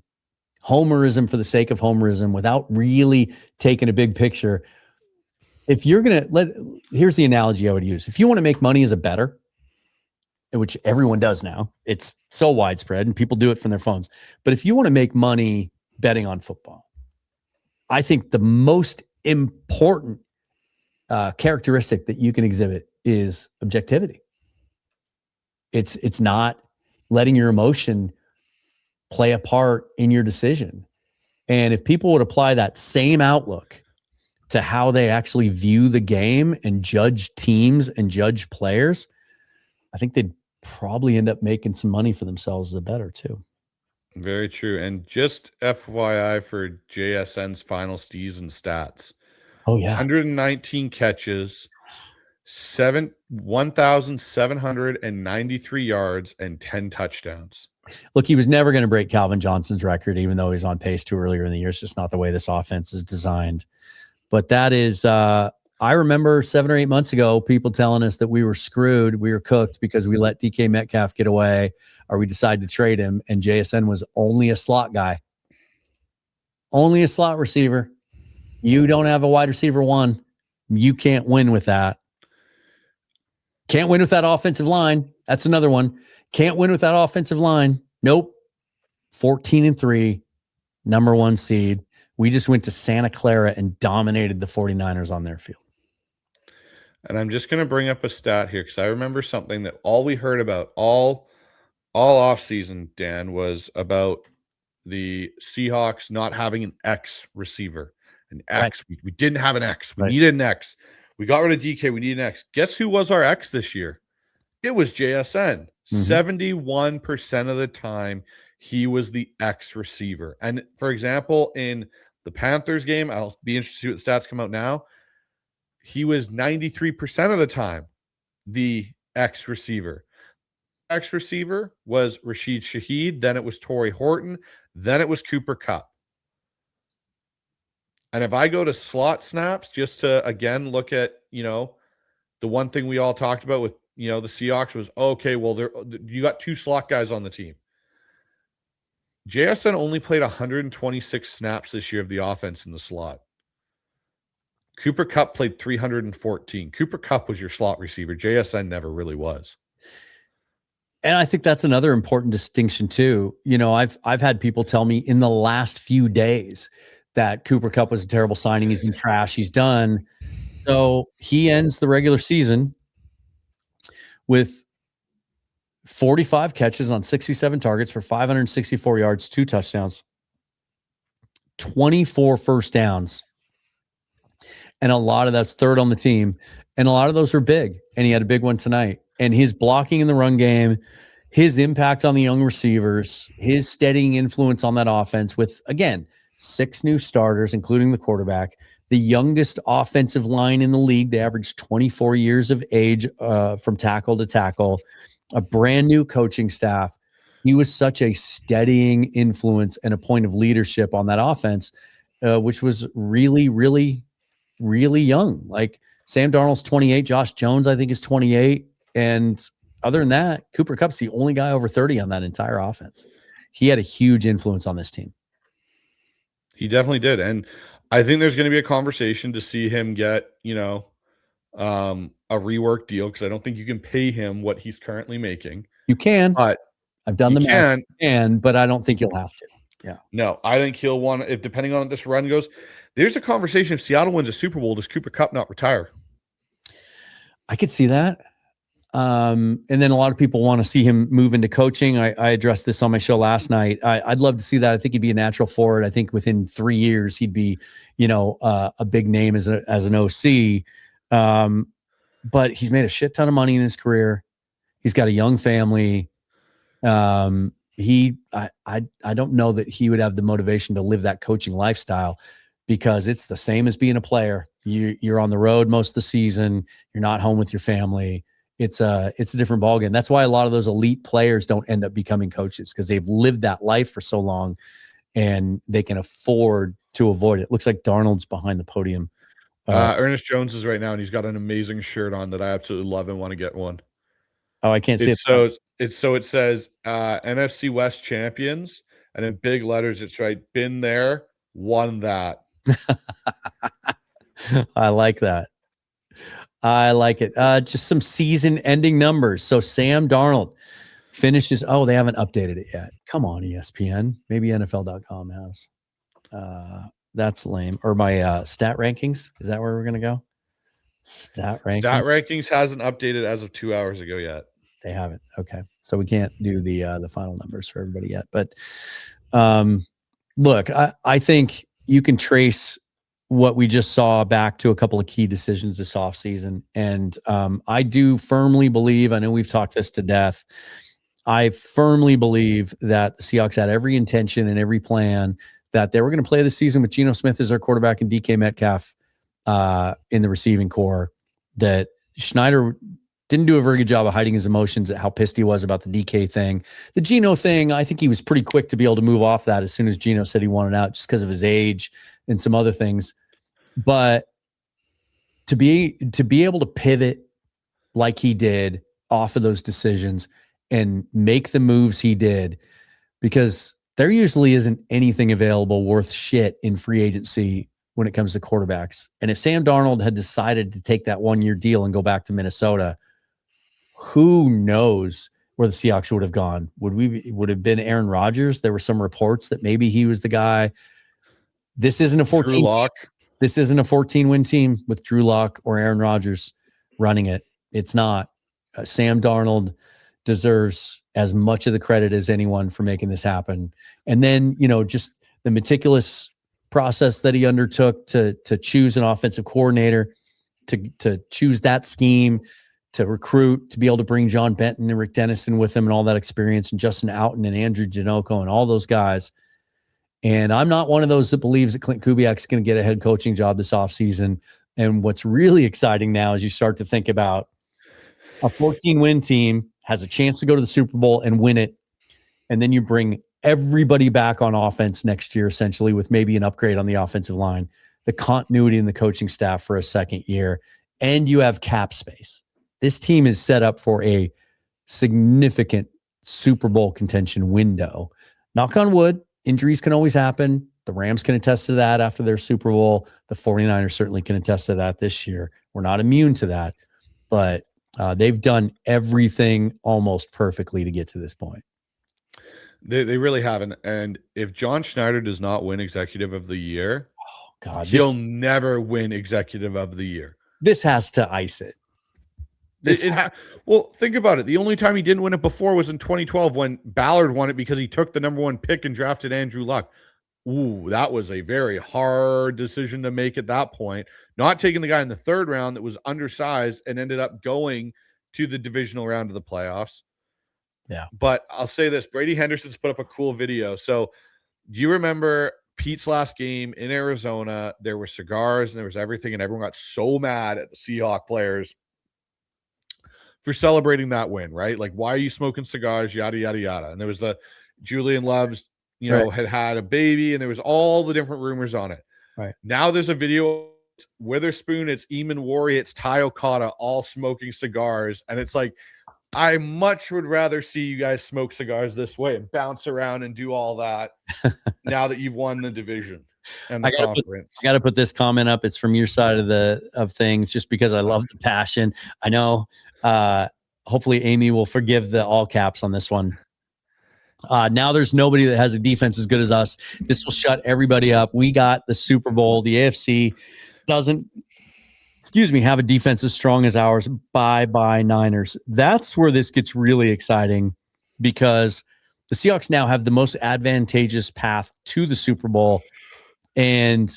homerism for the sake of homerism, without really taking a big picture. If you're here's the analogy I would use. If you want to make money as a bettor, which everyone does now, it's so widespread and people do it from their phones. But if you want to make money betting on football, I think the most important characteristic that you can exhibit is objectivity. It's not letting your emotion play a part in your decision. And if people would apply that same outlook to how they actually view the game and judge teams and judge players, I think they'd probably end up making some money for themselves as a bettor too. Very true. And just FYI for JSN's final season stats. Oh, yeah. 119 catches, 1,793 yards, and 10 touchdowns. Look, he was never going to break Calvin Johnson's record, even though he's on pace to earlier in the year. It's just not the way this offense is designed. But that is I remember 7 or 8 months ago, people telling us that we were screwed, we were cooked because we let DK Metcalf get away, or we decided to trade him, and JSN was only a slot guy, only a slot receiver. You don't have a wide receiver one. You can't win with that. Can't win with that offensive line. That's another one. Can't win with that offensive line. Nope. 14-3, number 1 seed. We just went to Santa Clara and dominated the 49ers on their field. And I'm just going to bring up a stat here because I remember something that all we heard about all offseason, Dan, was about the Seahawks not having an X receiver. An X. Right. We didn't have an X. We needed an X. We got rid of DK. We need an X. Guess who was our X this year? It was JSN. 71% of the time, he was the X receiver. And for example, in the Panthers game, I'll be interested to see what the stats come out now. He was 93% of the time the X receiver. X receiver was Rashid Shaheed. Then it was Torrey Horton. Then it was Cooper Kupp. And if I go to slot snaps, just to, again, look at, the one thing we all talked about with, the Seahawks was, okay, well, you got 2 slot guys on the team. JSN only played 126 snaps this year of the offense in the slot. Cooper Kupp played 314. Cooper Kupp was your slot receiver. JSN never really was. And I think that's another important distinction too. I've had people tell me in the last few days that Cooper Kupp was a terrible signing. He's been trash. He's done. So he ends the regular season with 45 catches on 67 targets for 564 yards, 2 touchdowns, 24 first downs. And a lot of that's third on the team. And a lot of those are big. And he had a big one tonight. And his blocking in the run game, his impact on the young receivers, his steadying influence on that offense with, again, 6 new starters, including the quarterback, the youngest offensive line in the league. They averaged 24 years of age from tackle to tackle, a brand new coaching staff. He was such a steadying influence and a point of leadership on that offense, which was really, really, really young. Like Sam Darnold's 28, Josh Jones, I think, is 28. And other than that, Cooper Kupp's the only guy over 30 on that entire offense. He had a huge influence on this team. He definitely did. And I think there's going to be a conversation to see him get, a rework deal, because I don't think you can pay him what he's currently making. You can. But I've done the math, but I don't think you'll have to. Yeah. No, I think he'll want, if depending on what this run goes, there's a conversation if Seattle wins a Super Bowl, does Cooper Kupp not retire? I could see that. And then a lot of people want to see him move into coaching. I addressed this on my show last night. I'd love to see that. I think he'd be a natural forward. I think within 3 years, he'd be, a big name as an OC. But he's made a shit ton of money in his career. He's got a young family. I don't know that he would have the motivation to live that coaching lifestyle, because it's the same as being a player. You're on the road most of the season. You're not home with your family. It's a different ballgame. That's why a lot of those elite players don't end up becoming coaches, because they've lived that life for so long and they can afford to avoid it. Looks like Darnold's behind the podium. Ernest Jones is right now, and he's got an amazing shirt on that I absolutely love and want to get one. Oh, I can't see it. So it says NFC West champions, and in big letters it's right, been there, won that. I like that. I like it. Just some season-ending numbers. So Sam Darnold finishes. Oh, they haven't updated it yet. Come on, ESPN. Maybe NFL.com has. That's lame. Or my stat rankings. Is that where we're going to go? Stat rankings hasn't updated as of 2 hours ago yet. They haven't. Okay. So we can't do the final numbers for everybody yet. But look, I think you can trace what we just saw back to a couple of key decisions this offseason. And I do firmly believe, I know we've talked this to death, I firmly believe that the Seahawks had every intention and every plan that they were going to play the season with Geno Smith as their quarterback and DK Metcalf in the receiving core. That Schneider didn't do a very good job of hiding his emotions at how pissed he was about the DK thing. The Geno thing, I think he was pretty quick to be able to move off that as soon as Geno said he wanted out, just because of his age and some other things. But to be able to pivot like he did off of those decisions and make the moves he did, because there usually isn't anything available worth shit in free agency when it comes to quarterbacks. And if Sam Darnold had decided to take that 1-year deal and go back to Minnesota, who knows where the Seahawks would have gone? Would have been Aaron Rodgers? There were some reports that maybe he was the guy. This isn't a 14. This isn't a 14-win team with Drew Lock or Aaron Rodgers running it. It's not. Sam Darnold deserves as much of the credit as anyone for making this happen. And then, just the meticulous process that he undertook to choose an offensive coordinator, to choose that scheme, to recruit, to be able to bring John Benton and Rick Dennison with him and all that experience, and Justin Outen and Andrew Janocko and all those guys. And I'm not one of those that believes that Clint Kubiak's going to get a head coaching job this offseason. And what's really exciting now is you start to think about a 14-win team has a chance to go to the Super Bowl and win it. And then you bring everybody back on offense next year, essentially, with maybe an upgrade on the offensive line, the continuity in the coaching staff for a second year, and you have cap space. This team is set up for a significant Super Bowl contention window. Knock on wood, injuries can always happen. The Rams can attest to that after their Super Bowl. The 49ers certainly can attest to that this year. We're not immune to that, but they've done everything almost perfectly to get to this point. They really haven't. And if John Schneider does not win Executive of the Year, he'll never win Executive of the Year. This has to ice it. Well, think about it. The only time he didn't win it before was in 2012 when Ballard won it because he took the number 1 pick and drafted Andrew Luck. Ooh, that was a very hard decision to make at that point. Not taking the guy in the 3rd round that was undersized and ended up going to the divisional round of the playoffs. Yeah. But I'll say this, Brady Henderson's put up a cool video. So do you remember Pete's last game in Arizona? There were cigars and there was everything, and everyone got so mad at the Seahawks players for celebrating that win, right? Like, why are you smoking cigars? Yada, yada, yada. And there was the Julian Love's, had a baby, and there was all the different rumors on it. Right. Now there's a video, it's Witherspoon, it's Eamon Warrior, it's Ty Okada, all smoking cigars. And it's like, I much would rather see you guys smoke cigars this way and bounce around and do all that now that you've won the division and the conference. I got to put this comment up. It's from your side of things, just because I love the passion. I know. Hopefully Amy will forgive the all caps on this one. Now there's nobody that has a defense as good as us. This will shut everybody up. We got the Super Bowl. The AFC doesn't, have a defense as strong as ours. Bye Niners. That's where this gets really exciting, because the Seahawks now have the most advantageous path to the Super Bowl. And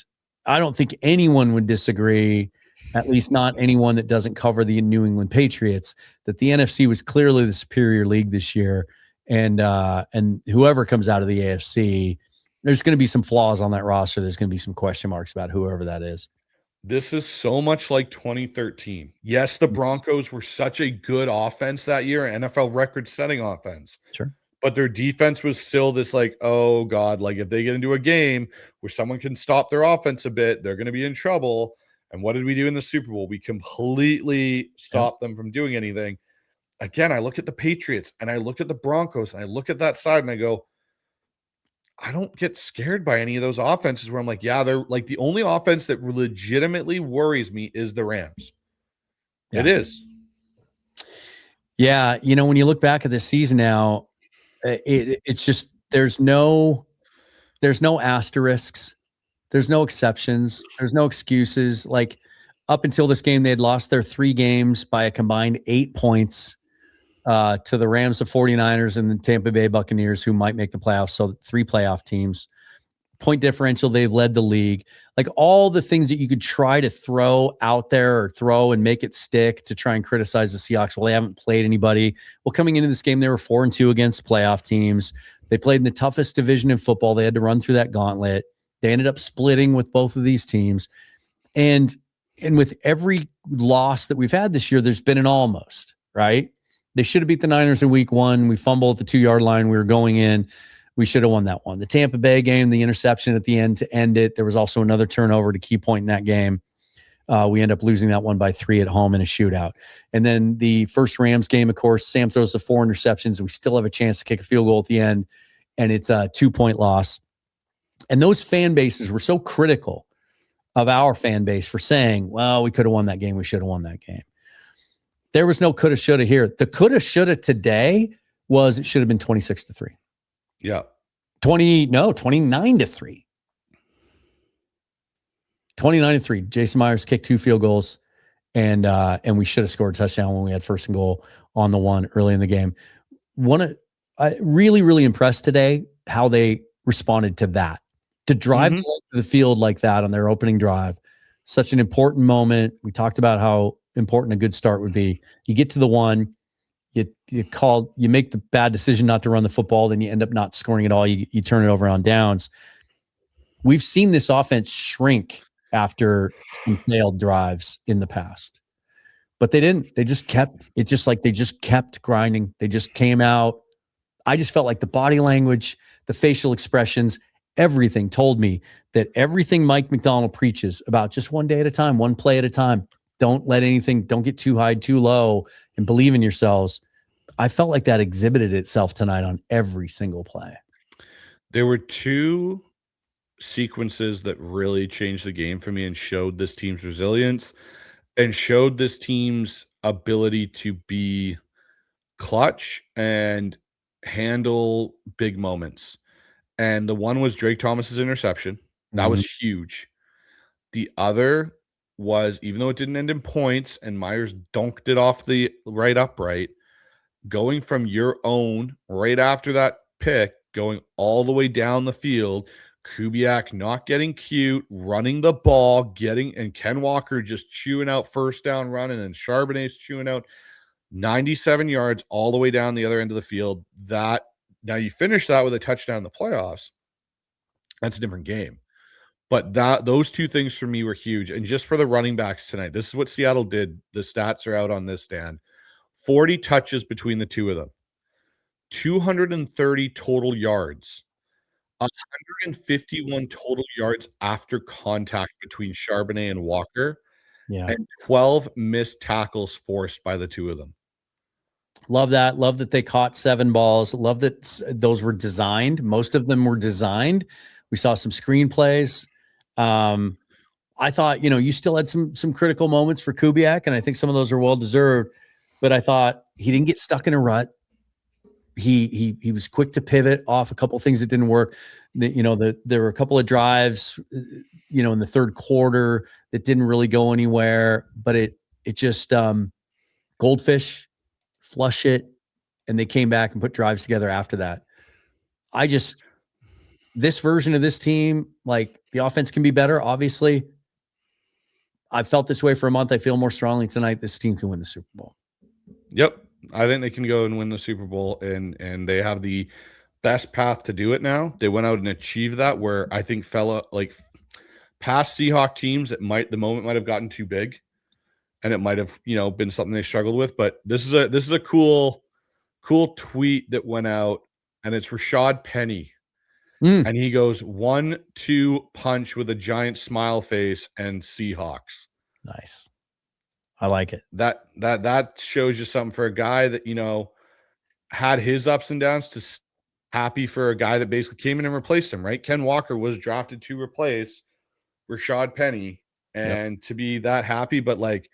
I don't think anyone would disagree, at least not anyone that doesn't cover the New England Patriots, that the NFC was clearly the superior league this year. And whoever comes out of the AFC, there's going to be some flaws on that roster. There's going to be some question marks about whoever that is. This is so much like 2013. Yes, the Broncos were such a good offense that year, NFL record-setting offense. Sure. But their defense was still this like, oh, God, like if they get into a game where someone can stop their offense a bit, they're going to be in trouble. And what did we do in the Super Bowl? We completely stopped them from doing anything. Again, I look at the Patriots and I look at the Broncos and I look at that side and I go, I don't get scared by any of those offenses where I'm like, yeah, they're like the only offense that legitimately worries me is the Rams. Yeah. It is. Yeah. When you look back at this season now, it's just, there's no asterisks. There's no exceptions. There's no excuses. Like, up until this game, they had lost their 3 games by a combined 8 points to the Rams, the 49ers, and the Tampa Bay Buccaneers, who might make the playoffs. So 3 playoff teams. Point differential, they've led the league. Like, all the things that you could try to throw out there or throw and make it stick to try and criticize the Seahawks. Well, they haven't played anybody. Well, coming into this game, they were 4-2 against playoff teams. They played in the toughest division in football. They had to run through that gauntlet. They ended up splitting with both of these teams. And with every loss that we've had this year, there's been an almost, right? They should have beat the Niners in week 1. We fumbled at the 2-yard line. We were going in. We should have won that one. The Tampa Bay game, the interception at the end to end it. There was also another turnover to key point in that game. We end up losing that one by 3 at home in a shootout. And then the first Rams game, of course, Sam throws the 4 interceptions. We still have a chance to kick a field goal at the end, and it's a 2-point loss. And those fan bases were so critical of our fan base for saying, well, we could have won that game. We should have won that game. There was no coulda, shoulda here. The coulda, shoulda today was it should have been 26-3. Yeah. 29-3. 29-3. Jason Myers kicked 2 field goals, and we should have scored a touchdown when we had 1st and goal on the one early in the game. Really, really impressed today how they responded to that. To drive to the field like that on their opening drive, such an important moment. We talked about how important a good start would be. You get to the one, you make the bad decision not to run the football, then you end up not scoring at all. You turn it over on downs. We've seen this offense shrink after some failed drives in the past, but they didn't. They just kept grinding. They just came out. I just felt like the body language, the facial expressions, everything told me that everything Mike Macdonald preaches about just one day at a time, one play at a time, don't get too high, too low, and believe in yourselves. I felt like that exhibited itself tonight on every single play. There were 2 sequences that really changed the game for me and showed this team's resilience and showed this team's ability to be clutch and handle big moments. And the one was Drake Thomas's interception. That was huge. The other was, even though it didn't end in points and Myers dunked it off the right upright, going from your own right after that pick, going all the way down the field, Kubiak not getting cute, running the ball, and Ken Walker just chewing out 1st down run, and then Charbonnet's chewing out 97 yards all the way down the other end of the field. Now you finish that with a touchdown in the playoffs. That's a different game. But those 2 things for me were huge. And just for the running backs tonight, this is what Seattle did. The stats are out on this stand. 40 touches between the 2 of them. 230 total yards. 151 total yards after contact between Charbonnet and Walker. Yeah. And 12 missed tackles forced by the 2 of them. Love that. Love that they caught 7 balls. Love that those were designed. Most of them were designed. We saw some screenplays. I thought, you still had some critical moments for Kubiak, and I think some of those are well-deserved. But I thought he didn't get stuck in a rut. He was quick to pivot off a couple of things that didn't work. There were a couple of drives, in the 3rd quarter that didn't really go anywhere. But it just goldfish. Flush it, and they came back and put drives together after that. This version of this team, like, the offense can be better, obviously. I've felt this way for a month. I feel more strongly tonight. This team can win the Super Bowl. Yep. I think they can go and win the Super Bowl, and they have the best path to do it now. They went out and achieved that, where I think past Seahawks teams, the moment might have gotten too big. And it might have, been something they struggled with. But this is a cool tweet that went out, and it's Rashad Penny. And he goes 1-2 punch with a giant smile face and Seahawks. Nice. I like it. That shows you something for a guy that, had his ups and downs, to happy for a guy that basically came in and replaced him, right? Ken Walker was drafted to replace Rashad Penny, and to be that happy. But like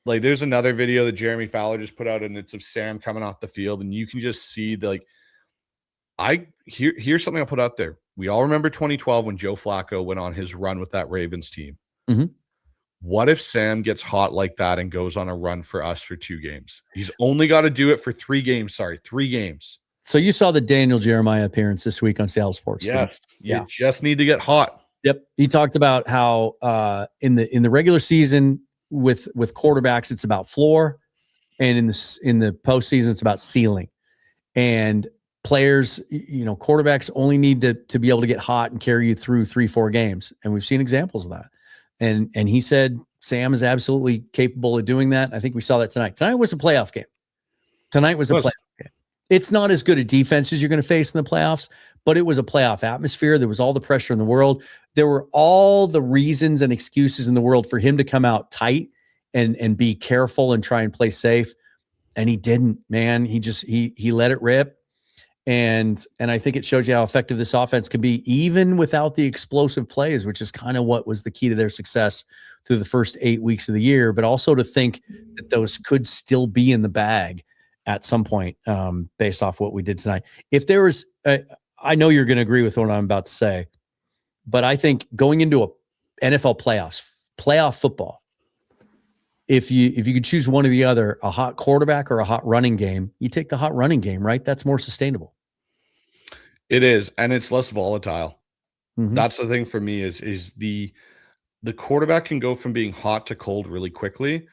there's another video that Jeremy Fowler just put out, and it's of Sam coming off the field, and you can just see here's something I'll put out there. We all remember 2012 when Joe Flacco went on his run with that Ravens team. What if Sam gets hot like that and goes on a run for us for 2 games? He's only got to do it for 3 games. 3 games. So you saw the Daniel Jeremiah appearance this week on Seattle Sports. Yes. You just need to get hot. Yep. He talked about how in the regular season with quarterbacks, it's about floor, and in the postseason, it's about ceiling. And players, quarterbacks only need to be able to get hot and carry you through 3-4 games. And we've seen examples of that. And he said Sam is absolutely capable of doing that. I think we saw that tonight. Tonight was a playoff game. It's not as good a defense as you're going to face in the playoffs, but it was a playoff atmosphere. There was all the pressure in the world. There were all the reasons and excuses in the world for him to come out tight and be careful and try and play safe. And he didn't, man. He let it rip. And I think it shows you how effective this offense can be, even without the explosive plays, which is kind of what was the key to their success through the first 8 weeks of the year, but also to think that those could still be in the bag at some point, based off what we did tonight. If there was, I know you're going to agree with what I'm about to say, but I think going into a NFL playoff football, if you could choose one or the other, a hot quarterback or a hot running game, you take the hot running game, right? That's more sustainable. It is, and it's less volatile. Mm-hmm. That's the thing for me is the quarterback can go from being hot to cold really quickly.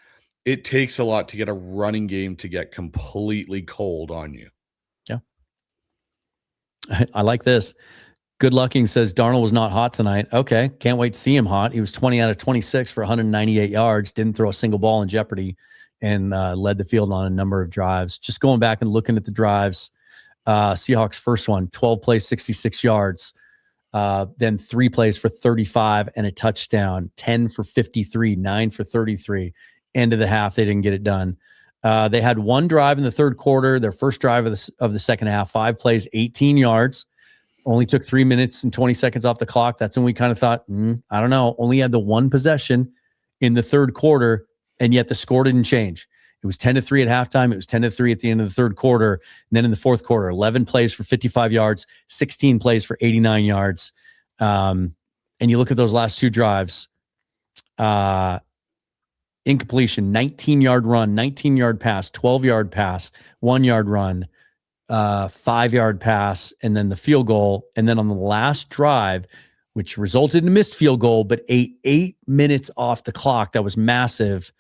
It takes a lot to get a running game to get completely cold on you. Yeah. I like this. Good Lucking says Darnold was not hot tonight. Okay. Can't wait to see him hot. He was 20 out of 26 for 198 yards, didn't throw a single ball in jeopardy, and led the field on a number of drives. Just going back and looking at the drives, Seahawks first one, 12 plays, 66 yards. Then 3 plays for 35 and a touchdown, 10 for 53, 9 for 33. End of the half, they didn't get it done. They had one drive in the third quarter, their first drive of the second half, 5 plays, 18 yards. Only took 3 minutes and 20 seconds off the clock. That's when we kind of thought, I don't know, only had the one possession in the third quarter, and yet the score didn't change. It was 10-3 at halftime. It was 10-3 at the end of the third quarter. And then in the fourth quarter, 11 plays for 55 yards, 16 plays for 89 yards. And you look at those last 2 drives, incompletion, 19-yard run, 19-yard pass, 12-yard pass, 1-yard run, 5-yard pass, and then the field goal. And then on the last drive, which resulted in a missed field goal, but 8 minutes off the clock, that was massive.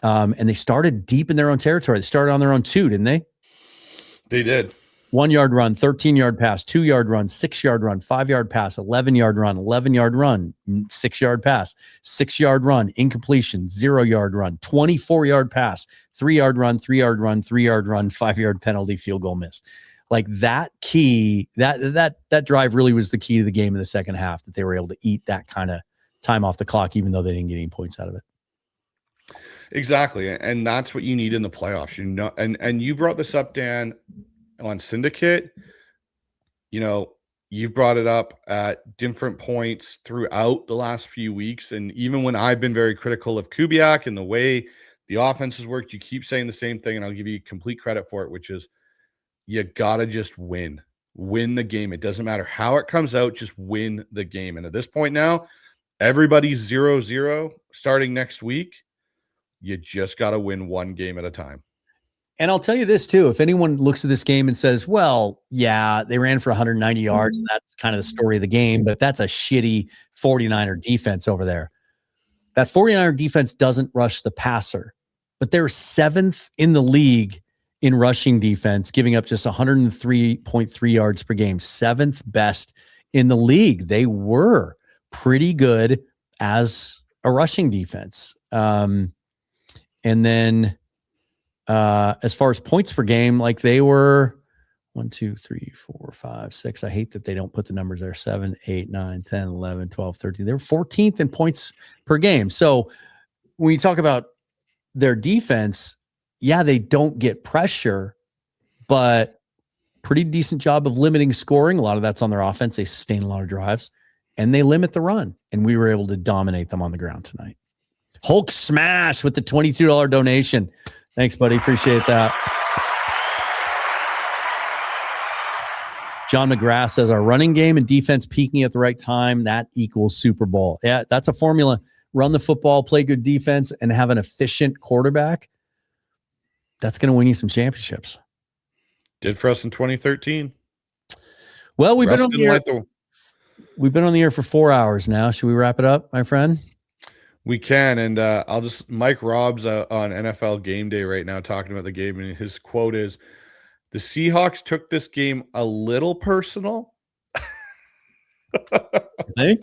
And they started deep in their own territory. They started on their own 2, didn't they? They did. 1-yard run, 13-yard pass, 2-yard run, 6-yard run, 5-yard pass, 11-yard run, 11-yard run, 6-yard pass, 6-yard run, incompletion, 0-yard run, 24-yard pass, 3-yard run, 3-yard run, 3-yard run, 5-yard penalty, field goal missed. Like that key, that drive really was the key to the game in the second half, that they were able to eat that kind of time off the clock, even though they didn't get any points out of it. Exactly. And that's what you need in the playoffs. You know, and you brought this up, Dan, on Syndicate. You know, you've brought it up at different points throughout the last few weeks. And even when I've been very critical of Kubiak and the way the offense has worked, you keep saying the same thing, and I'll give you complete credit for it, which is you got to just win the game. It doesn't matter how it comes out, just win the game. And at this point now, everybody's 0-0 starting next week. You just got to win one game at a time. And I'll tell you this too, if anyone looks at this game and says, well, yeah, they ran for 190 yards, and that's kind of the story of the game, but that's a shitty 49er defense over there. That 49er defense doesn't rush the passer, but they're 7th in the league in rushing defense, giving up just 103.3 yards per game, 7th best in the league. They were pretty good as a rushing defense. And then as far as points per game, like they were 1, 2, 3, 4, 5, 6. I hate that they don't put the numbers there. 7, 8, 9, 10, 11, 12, 13. They were 14th in points per game. So when you talk about their defense, yeah, they don't get pressure, but pretty decent job of limiting scoring. A lot of that's on their offense. They sustain a lot of drives, and they limit the run. And we were able to dominate them on the ground tonight. Hulk Smash with the $22 donation. Thanks, buddy. Appreciate that. John McGrath says our running game and defense peaking at the right time, that equals Super Bowl. Yeah, that's a formula. Run the football, play good defense, and have an efficient quarterback. That's going to win you some championships. Did for us in 2013. Well, we've been on the air for 4 hours now. Should we wrap it up, my friend? We can, and Mike Robb's on NFL Game Day right now talking about the game, and his quote is, "The Seahawks took this game a little personal." Think?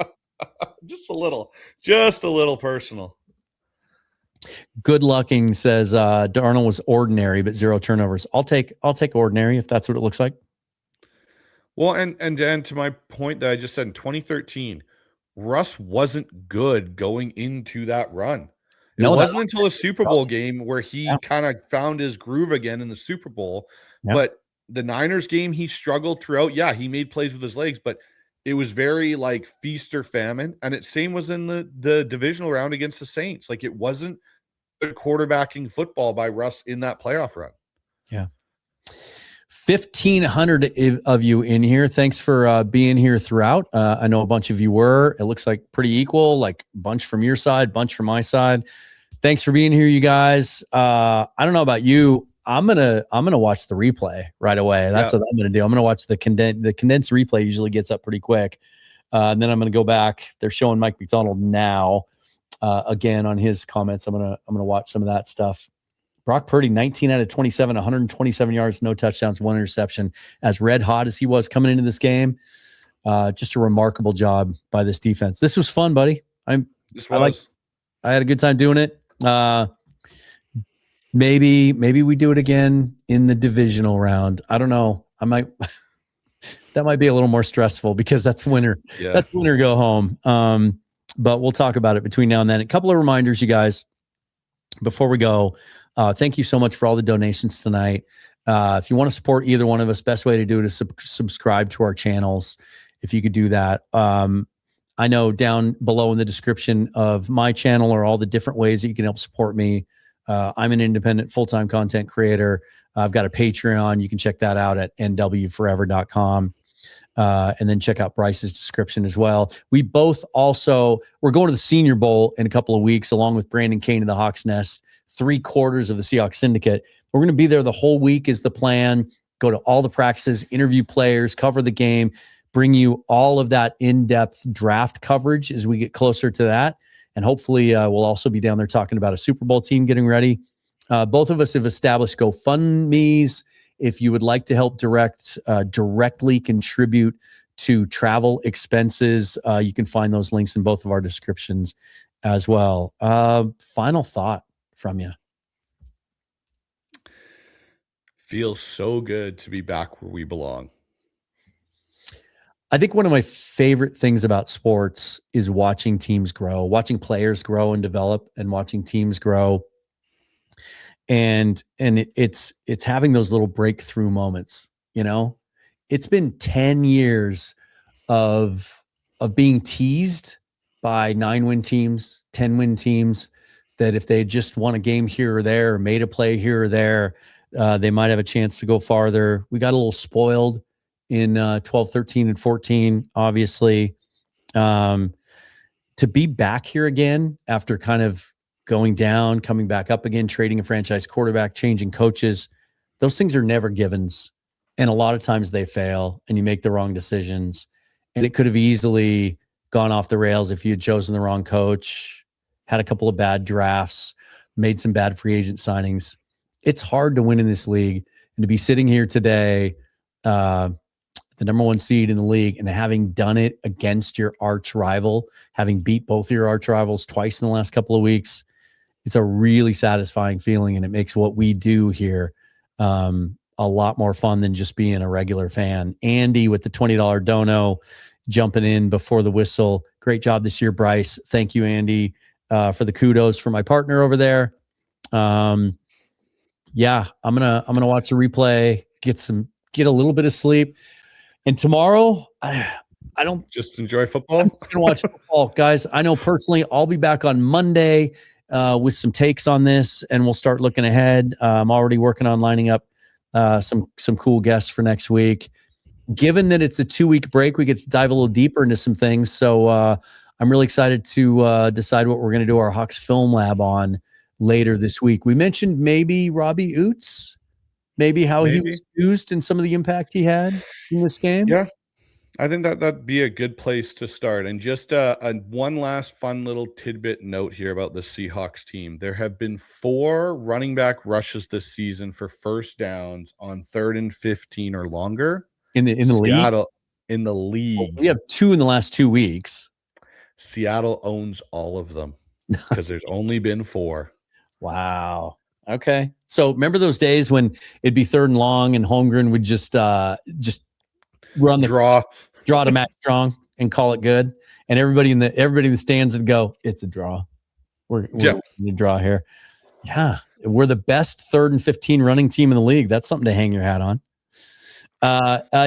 Just a little personal. Good Lucking says Darnold was ordinary, but 0 turnovers. I'll take ordinary if that's what it looks like. Well, and Dan, to my point that I just said, in 2013, Russ wasn't good going into that run. It No, that wasn't until a Super Bowl game where he kind of found his groove again in the Super Bowl. Yeah. But the Niners game, he struggled throughout. Yeah, he made plays with his legs, but it was very like feast or famine. And it same was in the divisional round against the Saints. Like, it wasn't good quarterbacking football by Russ in that playoff run. Yeah. 1,500 of you in here. Thanks for being here throughout. I know a bunch of you were. It looks like pretty equal, like bunch from your side, bunch from my side. Thanks for being here, you guys. I don't know about you. I'm gonna watch the replay right away. That's what I'm gonna do. I'm gonna watch the condensed replay. Usually gets up pretty quick, and then I'm gonna go back. They're showing Mike McDonald now again on his comments. I'm gonna watch some of that stuff. Brock Purdy, 19 out of 27, 127 yards, no touchdowns, 1 interception. As red hot as he was coming into this game, just a remarkable job by this defense. This was fun, buddy. I had a good time doing it. Maybe we do it again in the divisional round. I don't know. I might. That might be a little more stressful because that's winter. Yeah. That's winter go home. But we'll talk about it between now and then. A couple of reminders, you guys, before we go. Thank you so much for all the donations tonight. If you want to support either one of us, best way to do it is subscribe to our channels. If you could do that. I know down below in the description of my channel are all the different ways that you can help support me. I'm an independent full-time content creator. I've got a Patreon. You can check that out at nwforever.com. And then check out Bryce's description as well. We both we're going to the Senior Bowl in a couple of weeks, along with Brandon Kane and the Hawks Nest, 3/4 of the Seahawks Syndicate. We're going to be there the whole week is the plan. Go to all the practices, interview players, cover the game, bring you all of that in-depth draft coverage as we get closer to that. And hopefully we'll also be down there talking about a Super Bowl team getting ready. Both of us have established GoFundMe's. If you would like to help directly contribute to travel expenses, you can find those links in both of our descriptions as well. Final thought from you. Feels so good to be back where we belong. I think one of my favorite things about sports is watching teams grow, watching players grow and develop, and watching teams grow. And it's having those little breakthrough moments, you know. It's been 10 years of being teased by 9-win teams, 10-win teams, that if they just won a game here or there, or made a play here or there, they might have a chance to go farther. We got a little spoiled in 12, 13, and 14, obviously. To be back here again after kind of going down, coming back up again, trading a franchise quarterback, changing coaches, those things are never givens. And a lot of times they fail and you make the wrong decisions. And it could have easily gone off the rails if you had chosen the wrong coach, had a couple of bad drafts, made some bad free agent signings. It's hard to win in this league. And to be sitting here today, the number 1 seed in the league, and having done it against your arch rival, having beat both of your arch rivals twice in the last couple of weeks, it's a really satisfying feeling, and it makes what we do here a lot more fun than just being a regular fan. Andy with the $20 dono jumping in before the whistle. Great job this year, Bryce. Thank you, Andy, for the kudos for my partner over there. Yeah, I'm gonna watch the replay, get a little bit of sleep, and tomorrow I don't just enjoy football. I'm just gonna watch football, guys. I know personally I'll be back on Monday with some takes on this, and we'll start looking ahead. I'm already working on lining up some cool guests for next week. Given that it's a 2-week break, we get to dive a little deeper into some things. So I'm really excited to decide what we're going to do our Hawks Film Lab on later this week. We mentioned maybe Robbie Oots, maybe how he was used and some of the impact he had in this game. Yeah. I think that'd be a good place to start. And just one last fun little tidbit note here about the Seahawks team. There have been 4 running back rushes this season for first downs on 3rd and 15 or longer. In the league? In the league. Well, we have 2 in the last 2 weeks. Seattle owns all of them because there's only been 4. Wow. Okay. So remember those days when it'd be 3rd and long and Holmgren would just run the draw to Matt Strong and call it good. And everybody in the stands would go, it's a draw. We're in the draw here. Yeah. We're the best 3rd and 15 running team in the league. That's something to hang your hat on.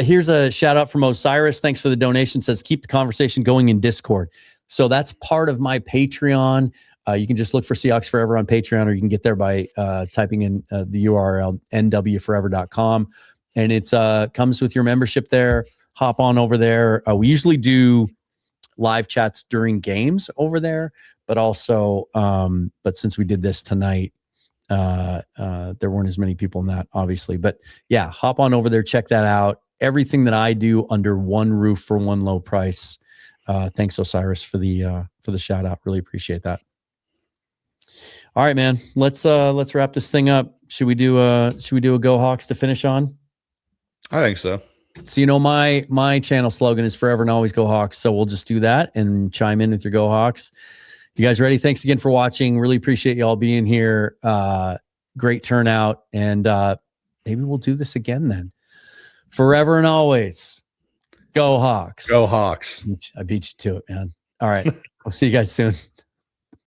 Here's a shout out from Osiris. Thanks for the donation. Says, keep the conversation going in Discord. So that's part of my Patreon. You can just look for Seahawks Forever on Patreon, or you can get there by typing in the URL nwforever.com. And it's comes with your membership there. Hop on over there. We usually do live chats during games over there, but also, but since we did this tonight, there weren't as many people in that, obviously. But yeah, hop on over there, check that out. Everything that I do under one roof for one low price. Thanks, Osiris, for the shout out. Really appreciate that. All right, man. Let's wrap this thing up. Should we do a Go Hawks to finish on? I think so. So, my channel slogan is forever and always Go Hawks. So we'll just do that and chime in with your Go Hawks. You guys ready? Thanks again for watching. Really appreciate you all being here. Great turnout. And maybe we'll do this again then. Forever and always. Go Hawks. Go Hawks. I beat you to it, man. All right. I'll see you guys soon.